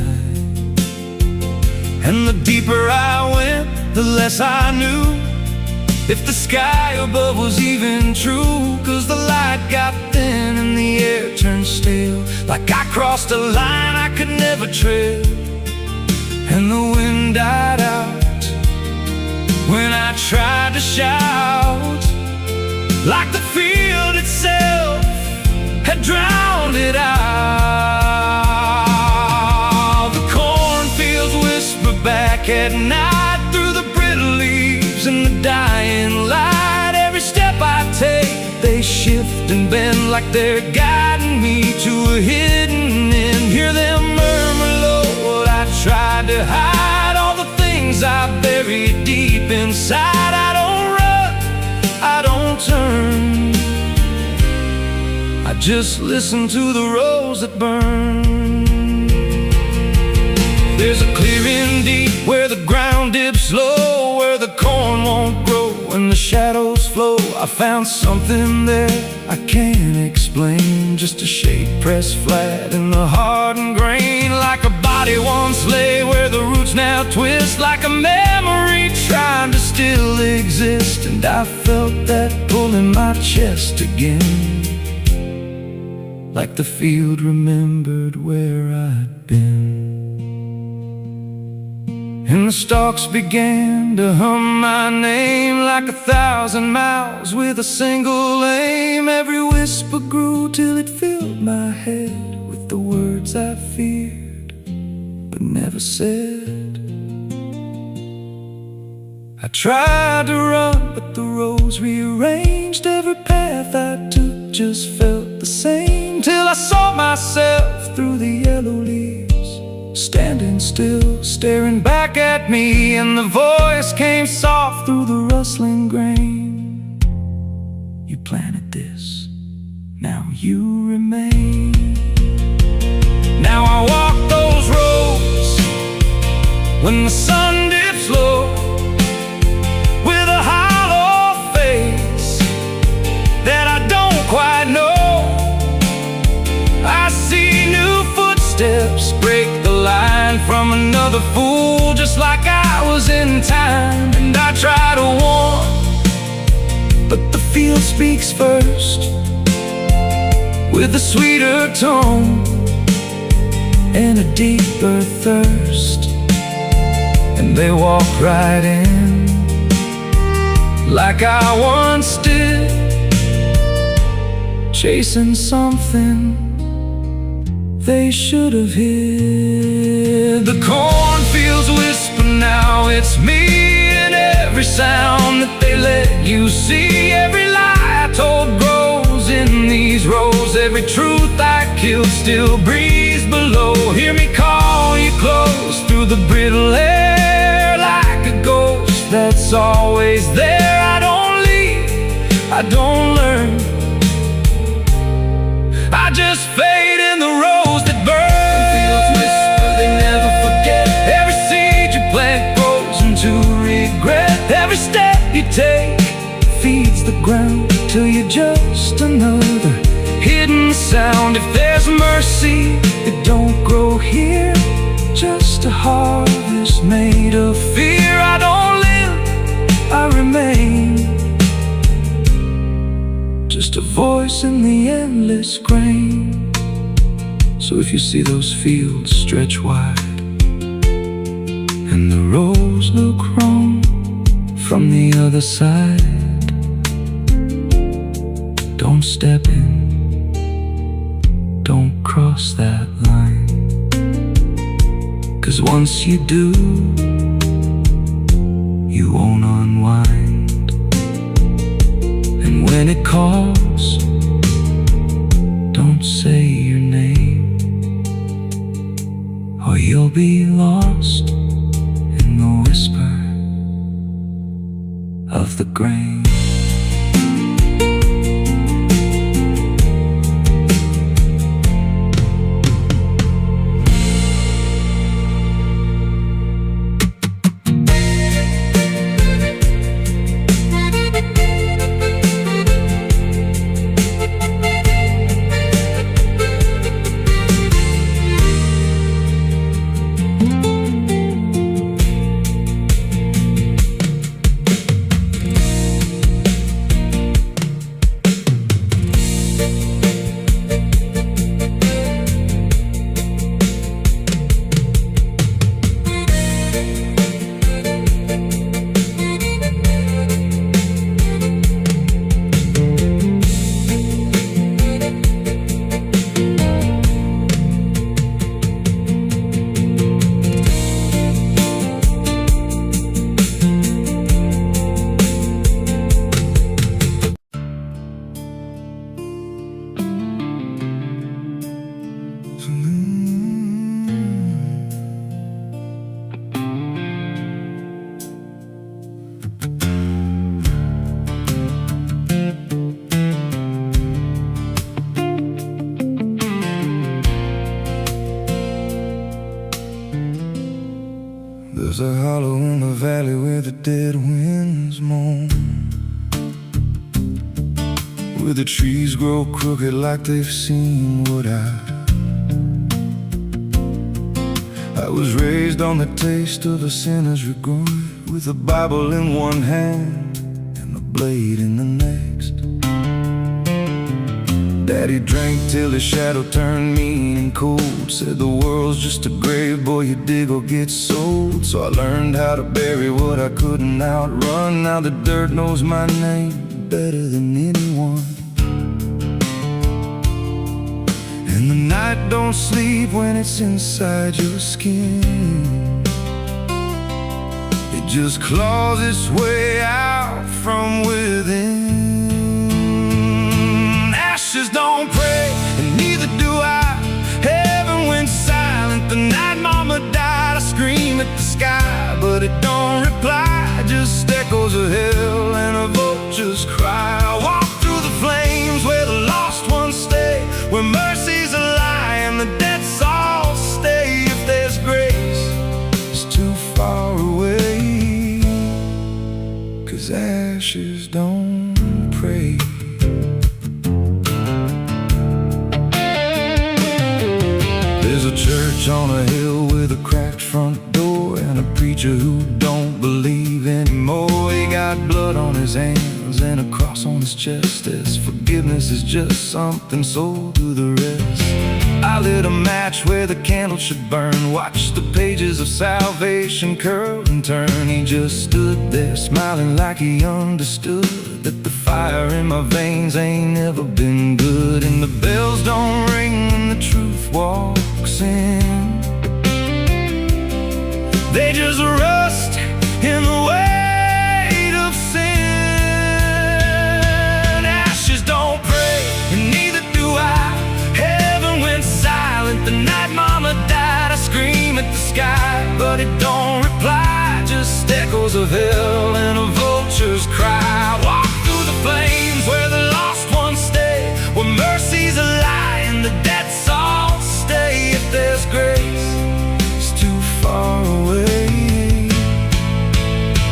And the deeper I went, the less I knew if the sky above was even true. 'Cause the light got thin and the air turned stale, like I crossed a line I could never tread. And the wind died out when I tried to shout, like the field itself had drowned it out. The cornfields whisper back at night through the brittle leaves and the dying light. Every step I take, they shift and bend like they're guiding me to a hidden end. Hear them murmur low what I tried to hide, all the things I buried deep inside. I don't run, I don't turn, I just listen to the rows that burn. There's a clearing deep where the ground dips low, where the corn won't grow and the shadows flow. I found something there I can't explain, just a shape pressed flat in the hardened grain, like a body once lay where the roots now twist, like a memory trying to still exist. And I felt that pull in my chest again, like the field remembered where I'd been. And the stalks began to hum my name like 1,000 miles with a single aim. Every whisper grew till it filled my head with the words I feared but never said. I tried to run, but the rows rearranged. Every path I took just felt the same, till I saw myself through the yellow leaves, standing still, staring back at me. And the voice came soft through the rustling grain: you planted this, now you remain. Now I walk those roads when the sun dips low, with a hollow face that I don't quite know. I see new footsteps break the line from another fool, just like I was in time. And I try to warn, but the field speaks first, with a sweeter tone and a deeper thirst. And they walk right in, like I once did, chasing something they should have hid. The cornfields whisper now, it's me, and every sound that they let you see. Every lie I told grows in these rows. Every truth I killed still breathes below. Hear me call you close through the brittle air, like a ghost that's always there. I don't leave, I don't learn, I just fade in the rose that burn. Fields whisper, they never forget. Every seed you plant grows into regret. Every step you take feeds the ground till you're just another hidden sound. If there's mercy, it don't grow here, just a harvest made of fear. I don't live, I remain, just a voice in the endless grain. So if you see those fields stretch wide and the rows look wrong from the other side, don't step in, don't cross that line. 'Cause once you do, you won't unwind. And when it calls, don't say your name, or you'll be lost in the whisper of the grain. There's a hollow in the valley where the dead winds moan, where the trees grow crooked like they've seen what I was raised on the taste of a sinner's regret, with a Bible in one hand and a blade in the next. Daddy drank till his shadow turned mean and cold, said the world's just a grave, boy, you dig or get sold. So I learned how to bury what I couldn't outrun. Now the dirt knows my name better than anyone. And the night don't sleep when it's inside your skin. It just claws its way out from within. Ashes don't pray, and neither do I. Heaven went silent the night mama died. I scream at the sky, but it don't reply, just echoes of hell and a vulture's cry. I walk through the flames where the lost ones stay, where mercy's a lie and the dead souls stay. If there's grace, it's too far away, 'cause ashes don't pray. There's a church on a hill with a cracked front door and a preacher who don't believe anymore. He got blood on his hands and a cross on his chest, as forgiveness is just something sold to the rest. I I lit a match where the candle should burn, watched the pages of salvation curl and turn. He just stood there smiling like he understood that the fire in my veins ain't never been good. And the bells don't ring when the truth walks in, they just rust in the weight of sin. Ashes don't pray, and neither do I. Heaven went silent the night mama died. I scream at the sky, but it don't reply, just echoes of hell and a vulture's cry. Walk through the flames where the lost ones stay, where mercy's a lie and the debt's all stay. If there's grace, it's too far away,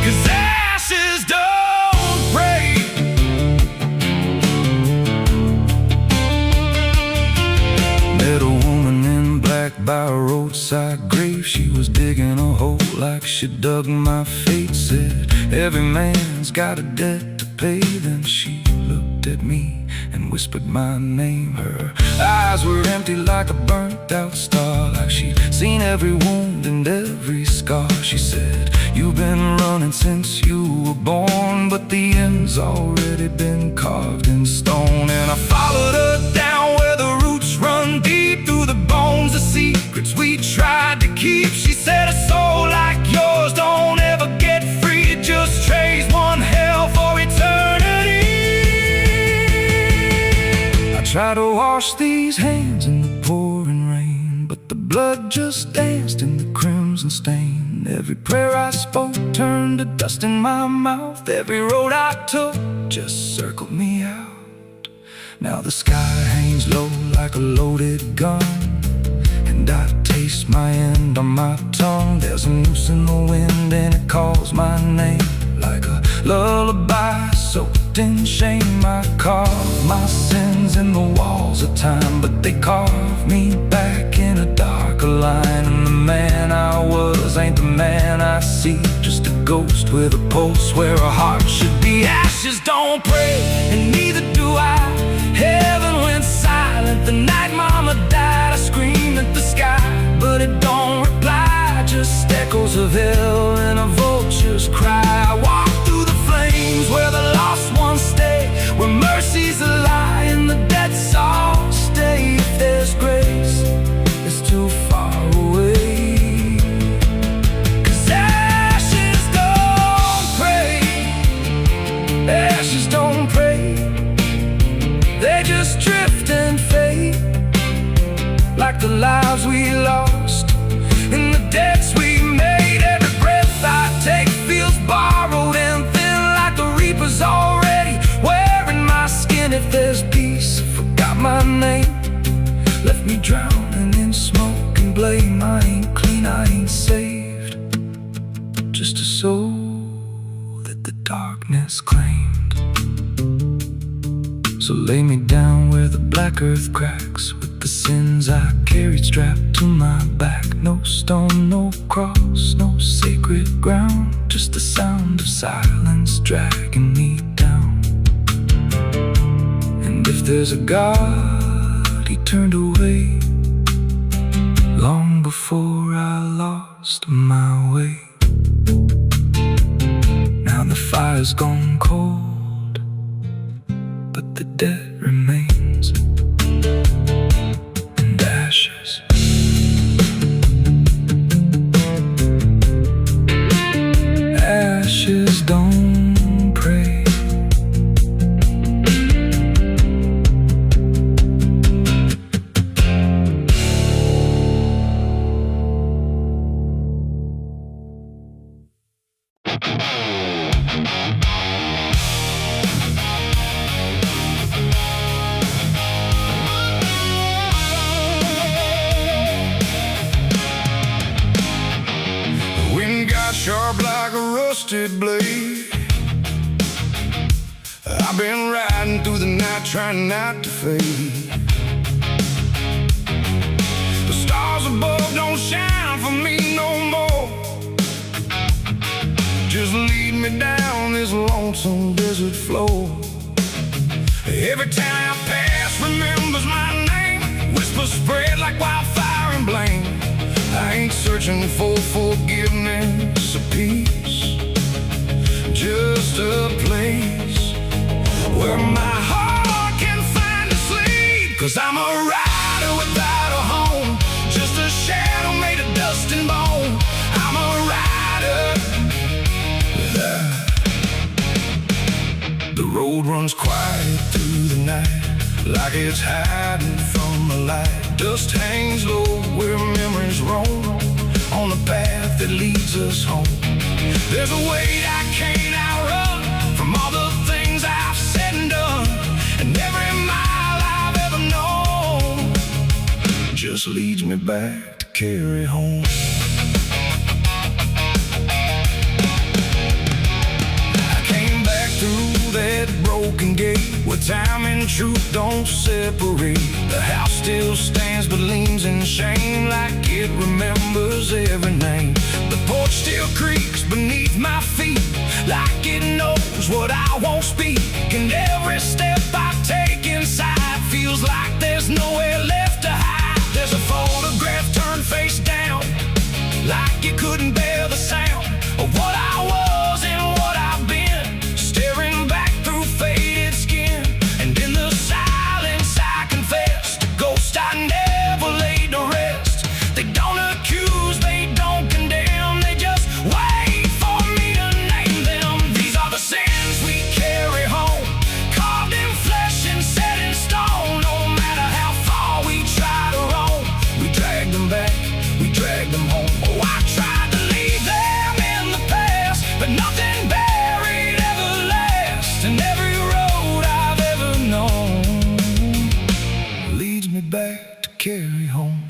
'cause ashes don't break. Met a woman in black by a roadside grave. She was digging a hole like she dug my fate. Said, every man's got a debt to pay. Then she looked at me and whispered my name. Her eyes were empty like a burnt out star, like she'd seen every wound and every scar. She said, you've been running since you were born, but the end's already been carved in stone. And I followed her down where the roots run deep through the bones, the secrets we tried to keep. She said, a soul like yours don't ever get free, it just trades one hell for eternity. I try to wash these hands in the pouring rain, but the blood just danced in the crimson stain. Every prayer I spoke turned to dust in my mouth. Every road I took just circled me out. Now the sky hangs low like a loaded gun, and I taste my end on my tongue. There's a noose in the wind and it calls my name like a lullaby soaked in shame. I carve my sins in the walls of time, but they carve me back in a darker line. And the man I was ain't the man I see, just a ghost with a pulse where a heart should be. Ashes don't pray, and neither do I. Heaven went silent the night mama died. I screamed at the sky, but it don't reply, just echoes of hell and a vulture's cry. I walk through the flames where the lost ones stay, where mercy's a lie and the debt's all stay. If there's grace, it's too far away, 'cause ashes don't pray, ashes don't pray, they just drift and fade, like the lives we lost and the debts we made. Every breath I take feels borrowed and thin, like the reaper's already wearing my skin. If there's peace, I forgot my name, left me drowning in smoke and blame. I ain't clean, I ain't saved, just a soul that the darkness claimed. So lay me down where the black earth cracks, with the sins I carried strapped to my back. No stone, no cross, no sacred ground, just the sound of silence dragging me down. And if there's a God, he turned away long before I lost my way. Now the fire's gone cold, but the debt remains, and ashes. Ashes don't pray. Sharp like a rusted blade, I've been riding through the night trying not to fade. The stars above don't shine for me no more, just lead me down this lonesome desert floor. Every town I pass remembers my name, whispers spread like wildfire and blame. I ain't searching for forgiveness or peace, just a place where my heart can find a sleep. 'Cause I'm a rider without a home, just a shadow made of dust and bone. I'm a rider. The road runs quiet through the night, like it's hiding from the light. Dust hangs low where memories roam, on the path that leads us home. There's a weight I can't outrun, from all the things I've said and done. And every mile I've ever known just leads me back to carry home. I came back through that broken gate, where time and truth don't separate. The house still stands but leans in shame, like it remembers every name. The porch still creaks beneath my feet, like it knows what I won't speak. And every step I take inside feels like there's nowhere left to hide. There's a photograph turned face down, like you couldn't bear the sound of what I was and what I've been, staring back through faded skin. And in the silence I confess to ghosts I never laid to rest. They don't accuse, they don't condemn, they just wait for me to name them. These are the sins we carry home, carved in flesh and set in stone. No matter how far we try to roam, we drag them back, we drag them home. Oh, I tried to leave them in the past, but nothing buried ever lasts. And every road I've ever known leads me back to carry home.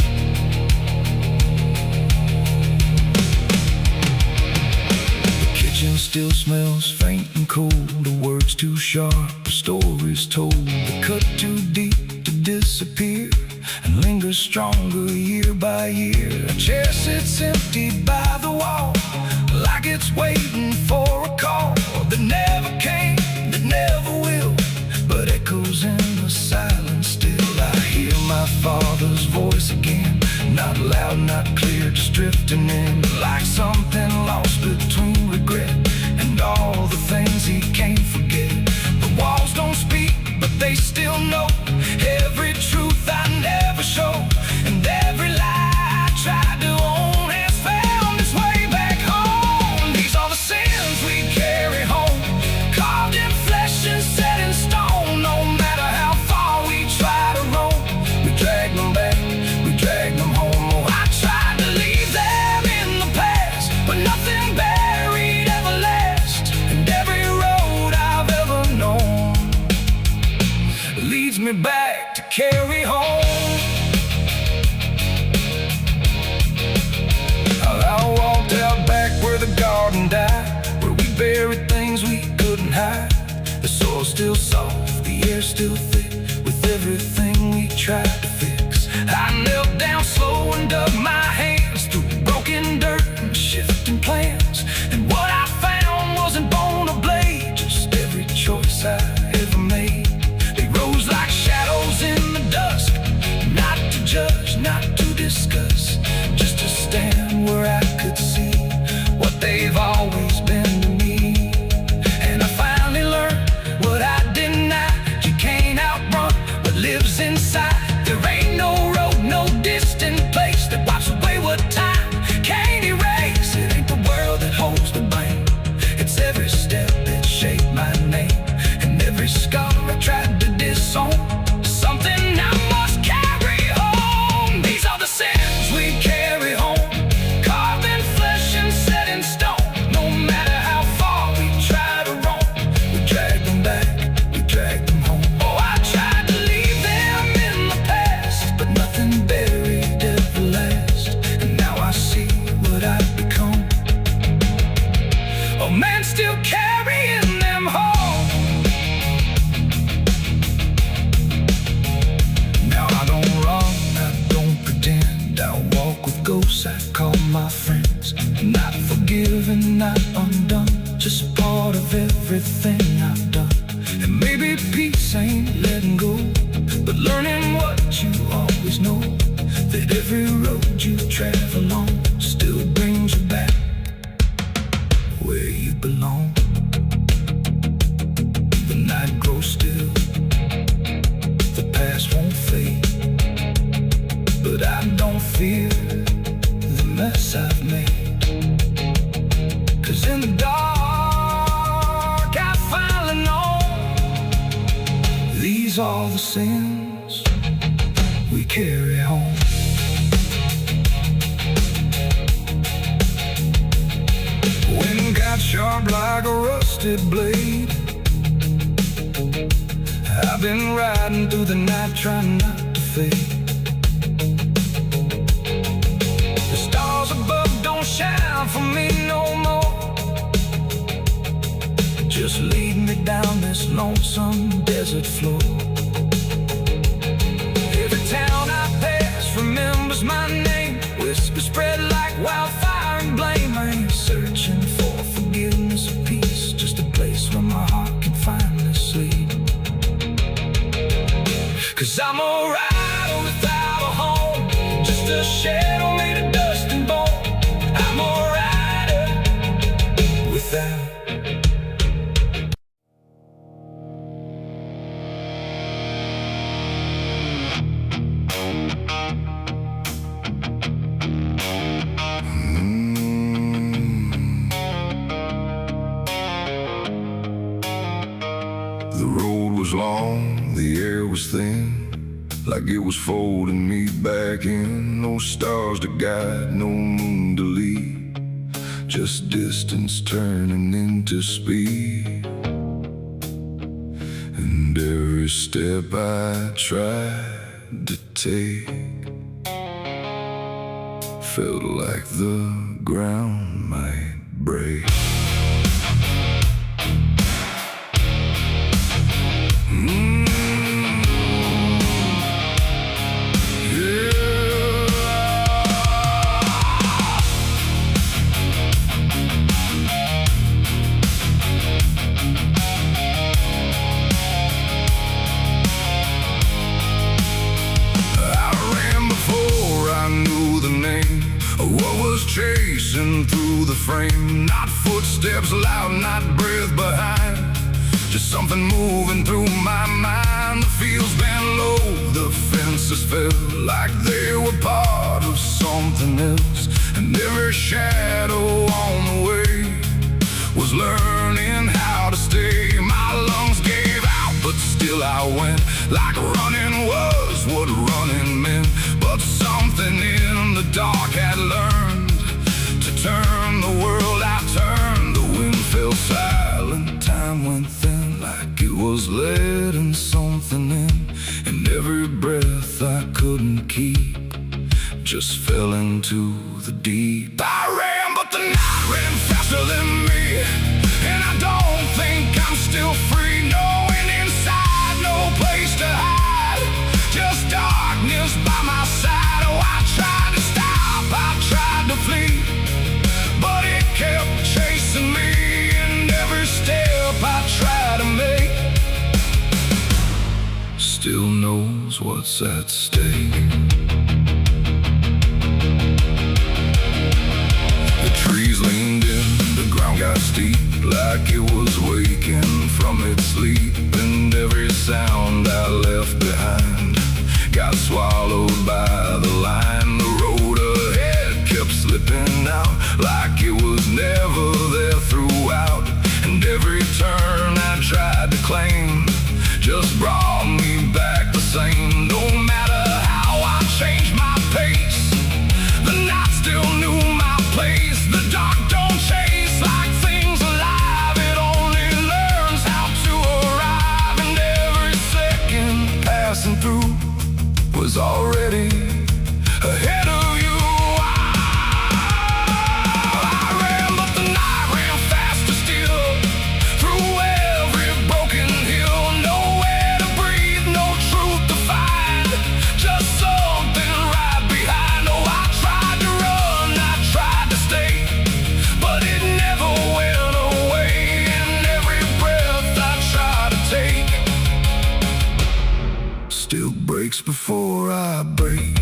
The kitchen still smells faint and cold, the words too sharp, the stories told. The cut too deep to disappear, and lingers stronger year by year. A chair sits empty by the wall, like it's waiting for a call that never came, that never will, but echoes in the silence still. I hear my father's voice again, not loud, not clear, just drifting in, like something lost between regret and all the things he can't forget. The walls don't speak, but they still know every truth I never showed, and every lie I tried to own has found its way back home. These are the sins we carry home, carved in flesh and set in stone. No matter how far we try to roam, we drag them back, we drag them home. Oh, I tried to leave them in the past, but nothing buried ever lasts. And every road I've ever known leads me back to carry home. I walked out back where the garden died, where we buried things we couldn't hide. The soil's still soft, the air's still thick, with everything we tried to fix. I knelt down slow and dug my hands through broken dirt and shifting plans. And what I found wasn't bone or blade, just every choice I ever made. They rose like shadows in the dusk, not to judge, not to discuss, just to stand where I could see what they've always been to me. And I finally learned what I denied: you can't outrun what lives inside. There ain't no road, no distant place that wipes away what time can't erase. It ain't the world that holds the blame, it's every step that shaped my name, and every scar I tried to disown, something I must carry home. These are the sins that every road you travel on still brings you back where you belong. The night grows still, the past won't fade, but I don't fear the mess I've made. 'Cause in the dark I finally know these are the sins we carry home. Wind got sharp like a rusted blade. I've been riding through the night trying not to fade. The stars above don't shine for me no more. Just lead me down this lonesome desert floor. Every town I pass remembers my name. Whispers spread like wildfire and blame. I ain't searching for forgiveness or peace, just a place where my heart can finally sleep. 'Cause I'm a rider without a home, just a shadow made of dust and bone. I'm a rider without. The road was long, the air was thin, like it was folding me back in. No stars to guide, no moon to lead, just distance turning into speed. And every step I tried to take felt like the ground might break. Chasing through the frame, not footsteps loud, not breath behind, just something moving through my mind. The fields bent low, the fences felt like they were part of something else, and every shadow on the way was learning how to stay. My lungs gave out, but still I went, like running was what running meant. But something in the dark had learned to turn the world. I turned, the wind fell silent, time went thin, like it was letting something in. And every breath I couldn't keep just fell into the deep. I ran, but the night ran faster than me, and I don't think I'm still free. Knowing inside, no place to hide, just darkness by my side. Oh, I tried to stop, I tried to flee, but it kept chasing me. And every step I try to make still knows what's at stake. The trees leaned in, the ground got steep, like it was waking from its sleep. And every sound I left behind got swallowed by the line. The road ahead kept slipping out, like it was never there throughout. And every turn I tried to claim just brought me back the same. No matter how I changed my pace, the night still knew my place. The dark don't chase like things alive, it only learns how to arrive. And every second passing through was already ahead of you. I ran, but the night ran faster still, through every broken hill. Nowhere to breathe, no truth to find, just something right behind. Oh, I tried to run, I tried to stay, but it never went away. And every breath I tried to take still breaks before I break.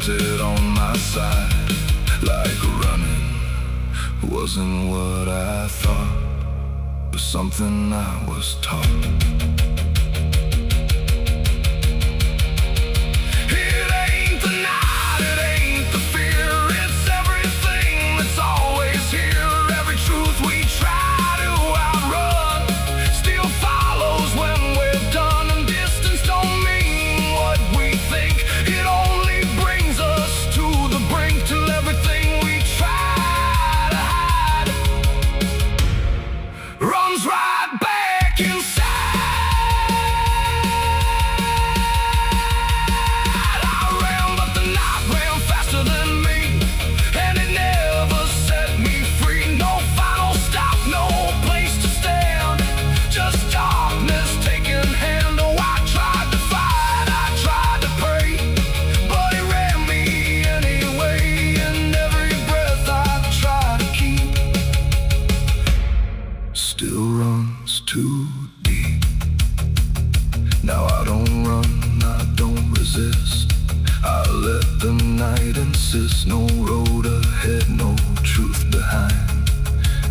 felt it on my side, like running wasn't what I thought, but something I was taught. Still runs too deep. Now I don't run, I don't resist. I let the night insist. No road ahead, no truth behind,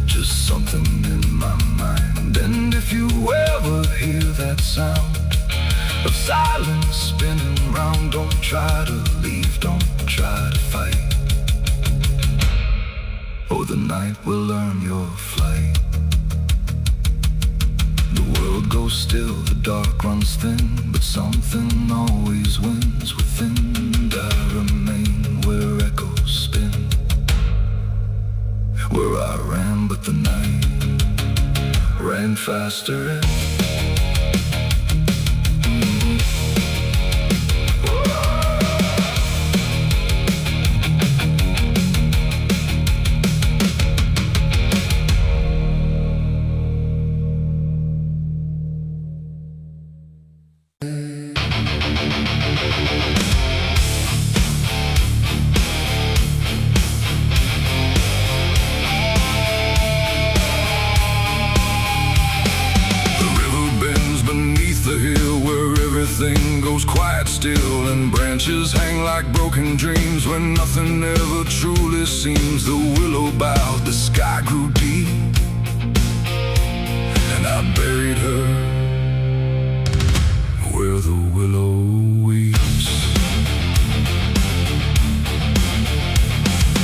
just something in my mind. And if you ever hear that sound of silence spinning round, don't try to leave, don't try to fight, or the night will learn your flight. The world goes still, the dark runs thin, but something always wins within. And I remain where echoes spin, where I ran, but the night ran faster in. Everything goes quiet still, and branches hang like broken dreams when nothing ever truly seems. The willow bowed, the sky grew deep, and I buried her where the willow weeps.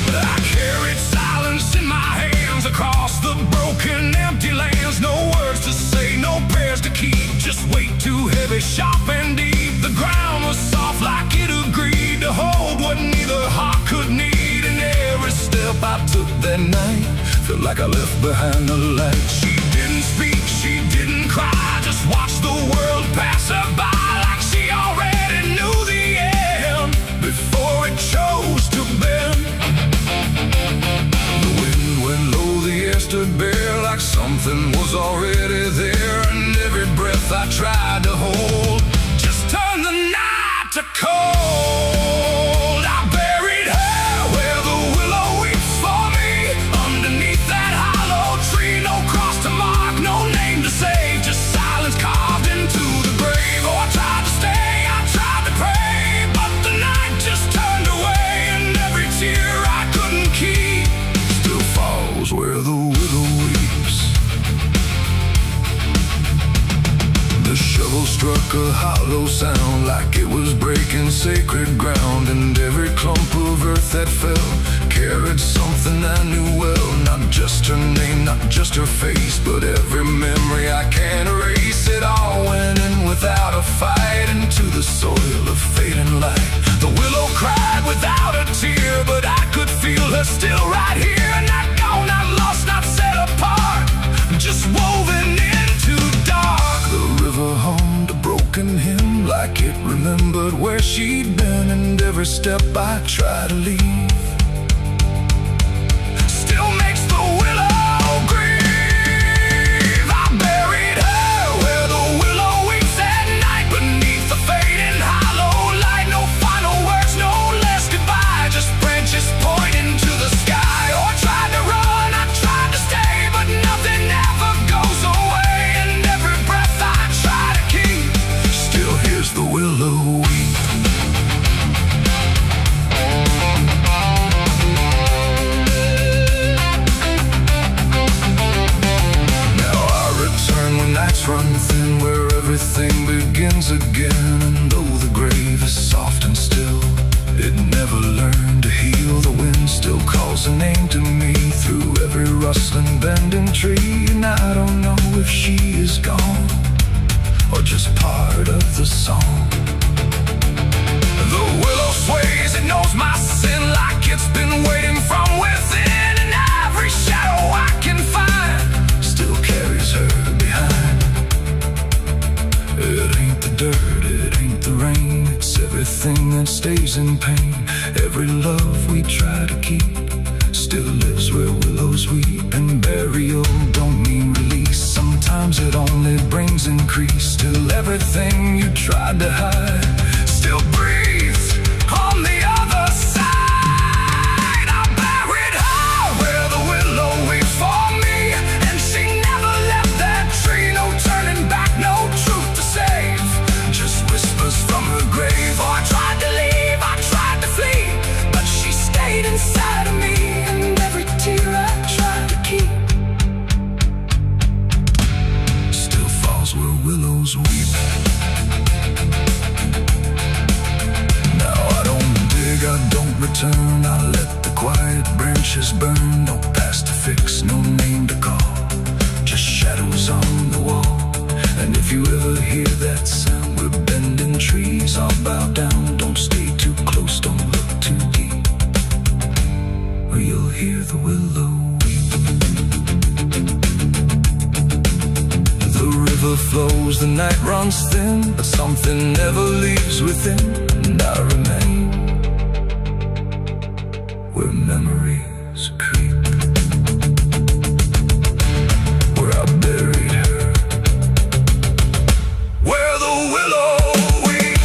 I carried silence in my hands across the broken, empty lands. No words to say, no prayers to keep, just weight too heavy, sharp and deep. The ground was soft like it agreed to hold what neither heart could need. And every step I took that night felt like I left behind the light. She didn't speak, she didn't cry, just watched the world pass her by, like she already knew the end before it chose to bend. The wind went low, the air stood bare, like something was already there. And every breath I tried to hold just turned the night to cold. I buried her where the willow weeps for me, underneath that hollow tree. No cross to mark, no name to save, just silence carved into the grave. Oh, I tried to stay, I tried to pray, but the night just turned away. And every tear I couldn't keep still falls where the willow weeps. The shovel struck a hollow sound, like it was breaking sacred ground. And every clump of earth that fell carried something I knew well. Not just her name, not just her face, but every memory I can't erase. It all went in without a fight, into the soil of fading light. The willow cried without a tear, but I could feel her still right here. Not gone, not lost, not set apart, just woven into dark. The river hummed a broken hymn, like it remembered where she'd been. And every step I try to leave still makes the willow grieve. I buried her where the willow weeps at night, beneath the fading hollow light. No final words, no less goodbye, just branches pointing to the sky. Oh, I tried to run, I tried to stay, but nothing ever goes away. And every breath I try to keep still hears the willow weep. rustling, bending tree, and I don't know if she is gone or just part of the song. The willow sways, it knows my sin like it's been waiting from within, and every shadow I can find still carries her behind. It ain't the dirt, it ain't the rain, it's everything that stays in pain. Every love we try to keep still lives where willows weep, and burial don't mean release. Sometimes it only brings increase. Till everything you tried to hide still breathes on the other side. I buried her where the willow weeps for me, and she never left that tree. No turning back, no truth to save, just whispers from her grave. Oh, I tried to leave, I tried to flee, but she stayed inside of me. I tried to keep still falls where willows weep. Now I don't dig, I don't return, I let the quiet branches burn. No past to fix, no name to call, just shadows on the wall. And if you ever hear that sound, we're bending trees, I'll bow down. Don't stay too close, don't look too deep, or you'll hear the willow weep. The river flows, the night runs thin, but something never leaves within, and I remain where memories creep, where I buried her, where the willow weep.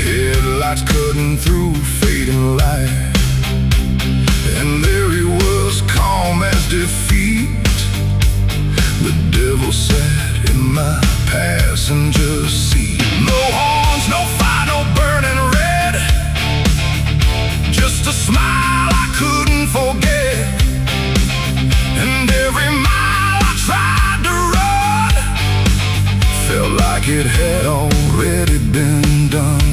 Headlights cutting through fading light, and there he was, calm as defeat. The devil sat in my passenger seat. No horns, no fire, no burning red, just a smile I couldn't forget. And every mile I tried to run felt like it had already been done.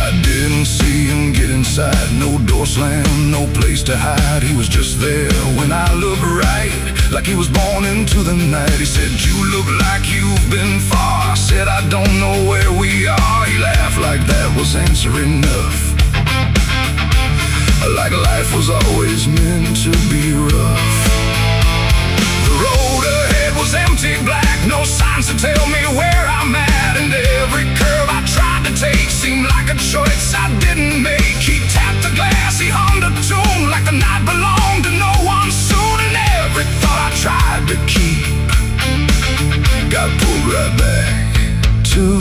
I didn't see him get inside, no door slam, no place to hide. He was just there when I looked right, like he was born into the night. He said, "You look like you've been far." I said, "I don't know where we are." He laughed like that was answer enough, like life was always meant to be rough. The road ahead was empty, black, no signs to tell me where I'm at, and every curve I tried to take seemed like a choice I didn't make. He tapped the glass, he hummed a tune like the night belonged to no one soon, and every thought I tried to keep got pulled right back too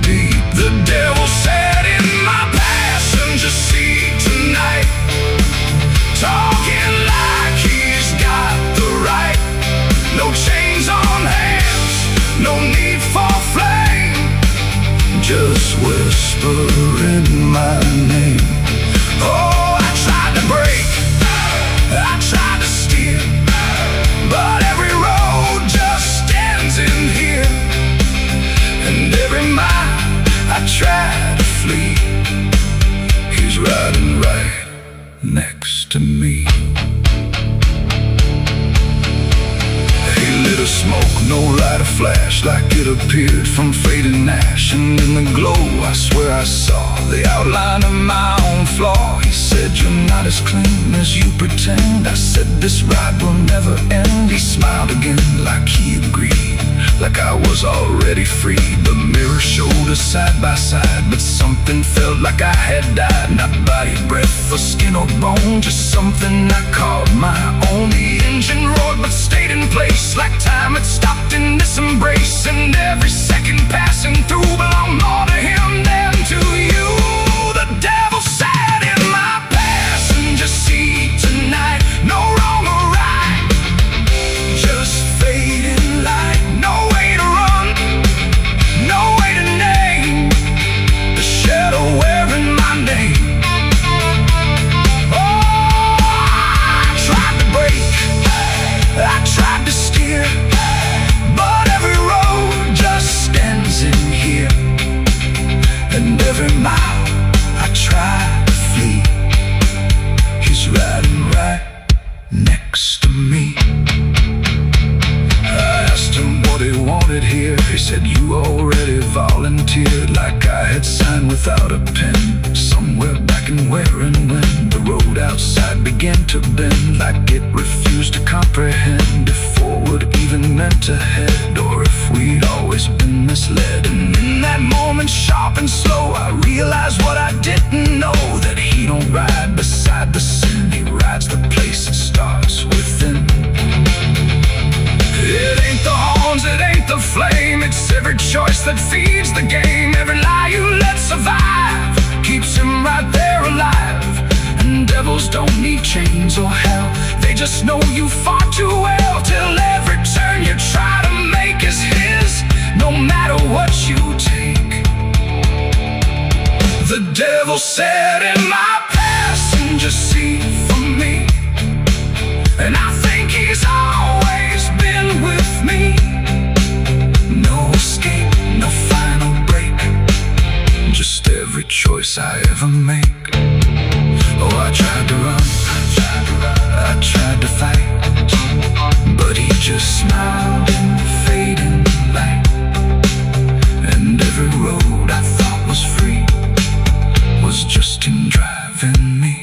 deep. The devil sat in my passenger seat tonight, talking like he's got the right. No chains on hands, no need for flame, just whispering my name. Oh, I tried to break, I tried to steer, but every road just ends in here. And every mile I try to flee, he's riding right next to me. He lit a smoke, no lighter flash, like it appeared from fading ash. And in the glow I swear I saw the outline of my own flaw. He said, "You're not as clean as you pretend." I said, "This ride will never end." He smiled again like he agreed, like I was already free. The mirror showed us side by side, but something felt like I had died. Not body, breath, or skin or bone, just something I called my own. The engine roared but stayed in place, like time had stopped in this embrace. And every second passing through belonged more to him than to you. The devil sat in my passenger without a pen, somewhere back in where and when the road outside began to bend, like it refused to comprehend if forward even meant ahead, or if we'd always been misled. And in that moment, sharp and slow, I realized what I didn't know, that he don't ride beside the sin, he rides the place that starts within. It ain't the horns, it ain't the flame, it's every choice that feeds the game. Every lie you let survive keeps him right there alive. And devils don't need chains or hell, they just know you far too well, till every turn you try to make is his, no matter what you take. The devil sat in my passenger seat for me, and I think he's always been with me. No escape, no final break, just every choice I ever make. Oh, I tried to run, I tried to fight, but he just smiled in the fading light. And every road I thought was free was just him driving me.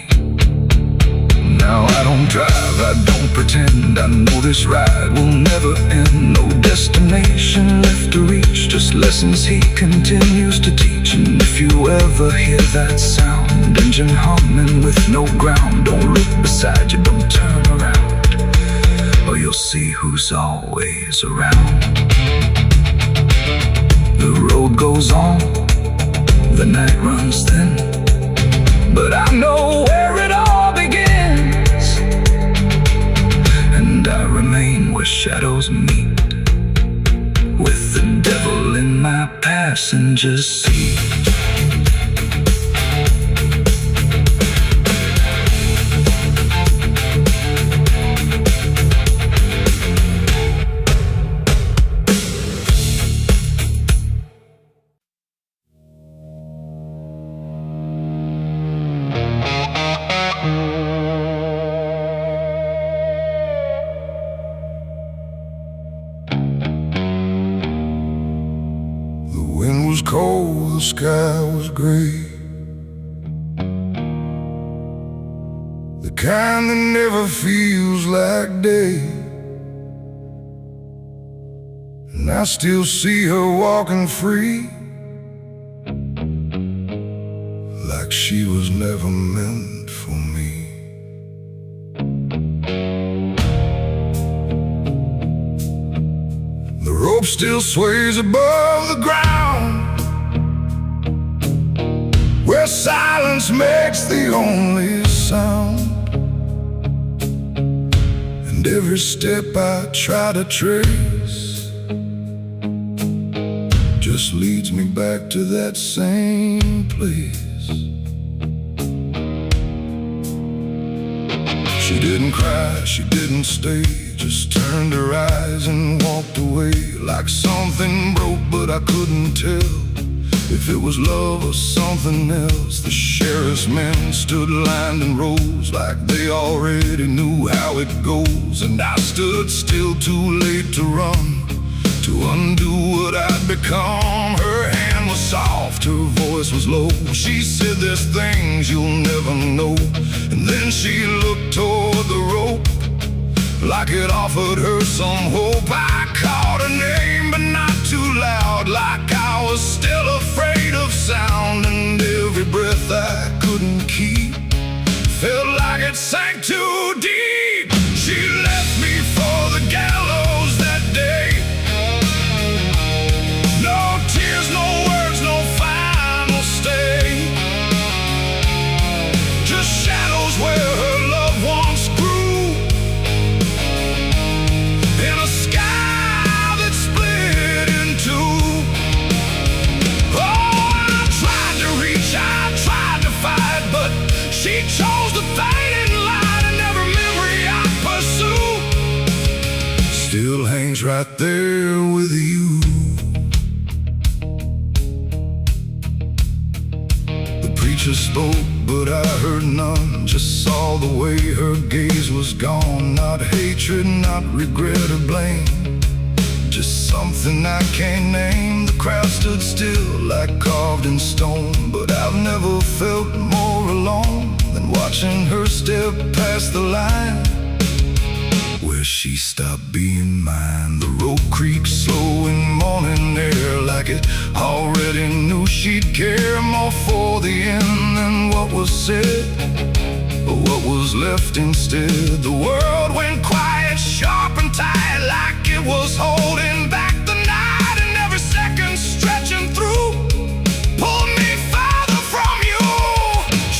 Now I don't drive, I don't pretend, I know this ride will never end. No destination left to reach, just lessons he continues to teach. And if you ever hear that sound, engine humming with no ground, don't look beside you, don't turn around, or you'll see who's always around. The road goes on, the night runs thin, but I know where it all begins, and I remain where shadows meet, with the devil in my passenger seat. The wind was cold, the sky was gray, the kind that never feels like day. And I still see her walking free, like she was never meant for me. The rope still sways above the ground, where silence makes the only sound. And every step I try to trace just leads me back to that same place. She didn't cry, she didn't stay, just turned her eyes and walked away, like something broke but I couldn't tell if it was love or something else. The sheriff's men stood lined in rows, like they already knew how it goes. And I stood still, too late to run, to undo what I'd become. Her hand was soft, her voice was low. She said, there's things you'll never know. And then she looked toward the rope, like it offered her some hope. I called her name, but not too loud, like I was still afraid of sound. And every breath I couldn't keep felt like it sank too deep. She left me for the gallows that day. No tears, no words, no final stay, just shadows where her loved ones grew, in a sky that split in two. Oh, I tried to reach, I tried to fight, but she chose the fading light, and every memory I pursue still hangs right there with you. The preacher spoke, but I heard none, just saw the way her gaze was gone. Not hatred, not regret or blame, just something I can't name. The crowd stood still like carved in stone, but I've never felt more alone than watching her step past the line where she stopped being mine. The road creaks slow in morning air, like it already knew she'd care more for the end than what was said, but what was left instead. The world went quiet, sharp and tight, like it was holding back the night, and every second stretching through pulled me farther from you.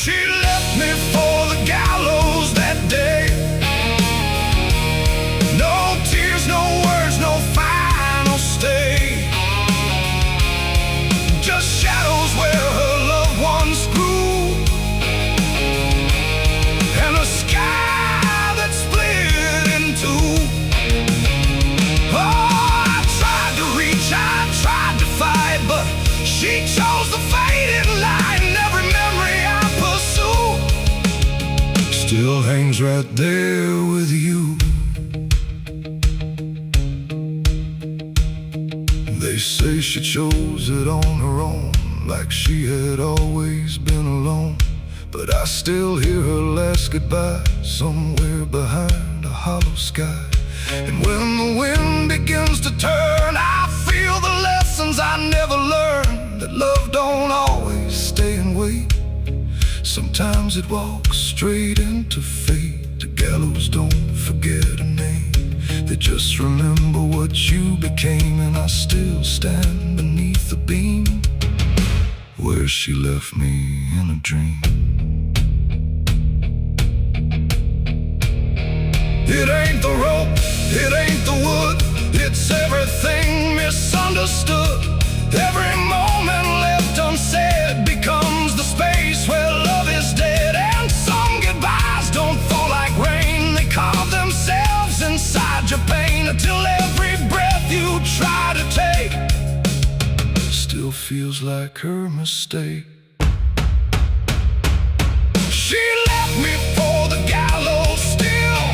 She left me for the gallows that day. No tears, no words, no final stay, just shadows where her loved ones grew, and a sky that split in two. Oh, I tried to reach, I tried to fight, but she chose the faded line. Every memory I pursue still hangs right there with you. They say she chose it on her own, like she had always been alone, but I still hear her last goodbye somewhere behind a hollow sky. And when the wind begins to turn, I feel the lessons I never learned, that love don't always stay and wait. Sometimes it walks straight into fate. The gallows don't forget a name, they just remember what you became. And I still stand beneath the beam where she left me in a dream. It ain't the rope, it ain't the wood, it's everything misunderstood. Every moment left unsaid becomes the space where love is dead. And some goodbyes don't fall like rain, they carve themselves inside your pain, until every breath you try to take still feels like her mistake. She left me for the gallows still,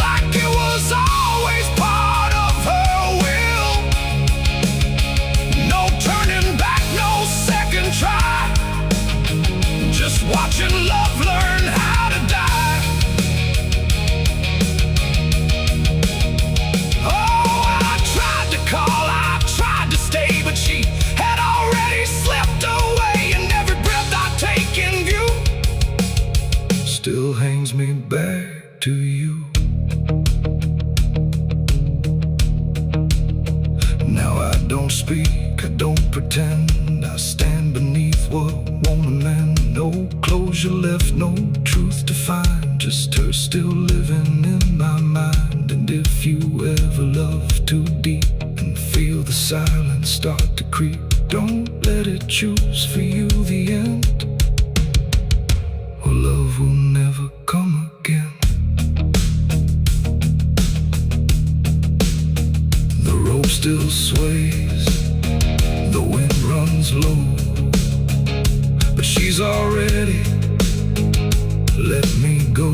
like it was always part of her will. No turning back, no second try, just watching love learn how to die. Oh, I tried to call, I tried to stay, but she had already slipped away, and every breath I take in view still hangs me back to you. Now I don't speak, I don't pretend, I stand beneath what won't amend. No closure left, no truth to find, just her still living in my mind. And if you ever love too deep and feel the silence start to creep, don't let it choose for you the end, or love will never come again. The rope still sways, the wind runs low, but she's already let me go.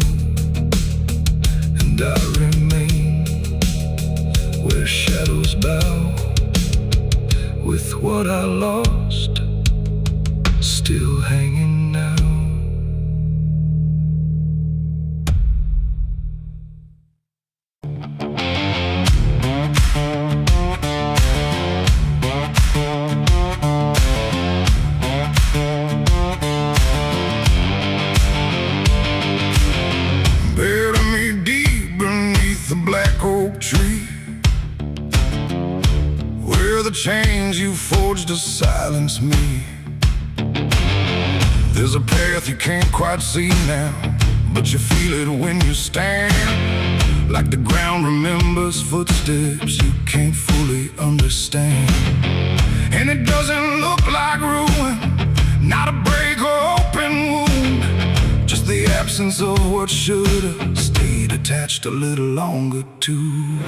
And I remain where shadows bow, with what I lost still hanging now. Bury me deep beneath the black oak tree, where the chains you forged to silence me. There's a path you can't quite see now, but you feel it when you stand, like the ground remembers footsteps you can't fully understand. And it doesn't look like ruin, not a break or open wound, just the absence of what should've stayed attached a little longer too.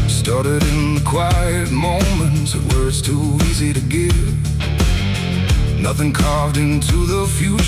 Started in the quiet moments, of words too easy to give, nothing carved into the future.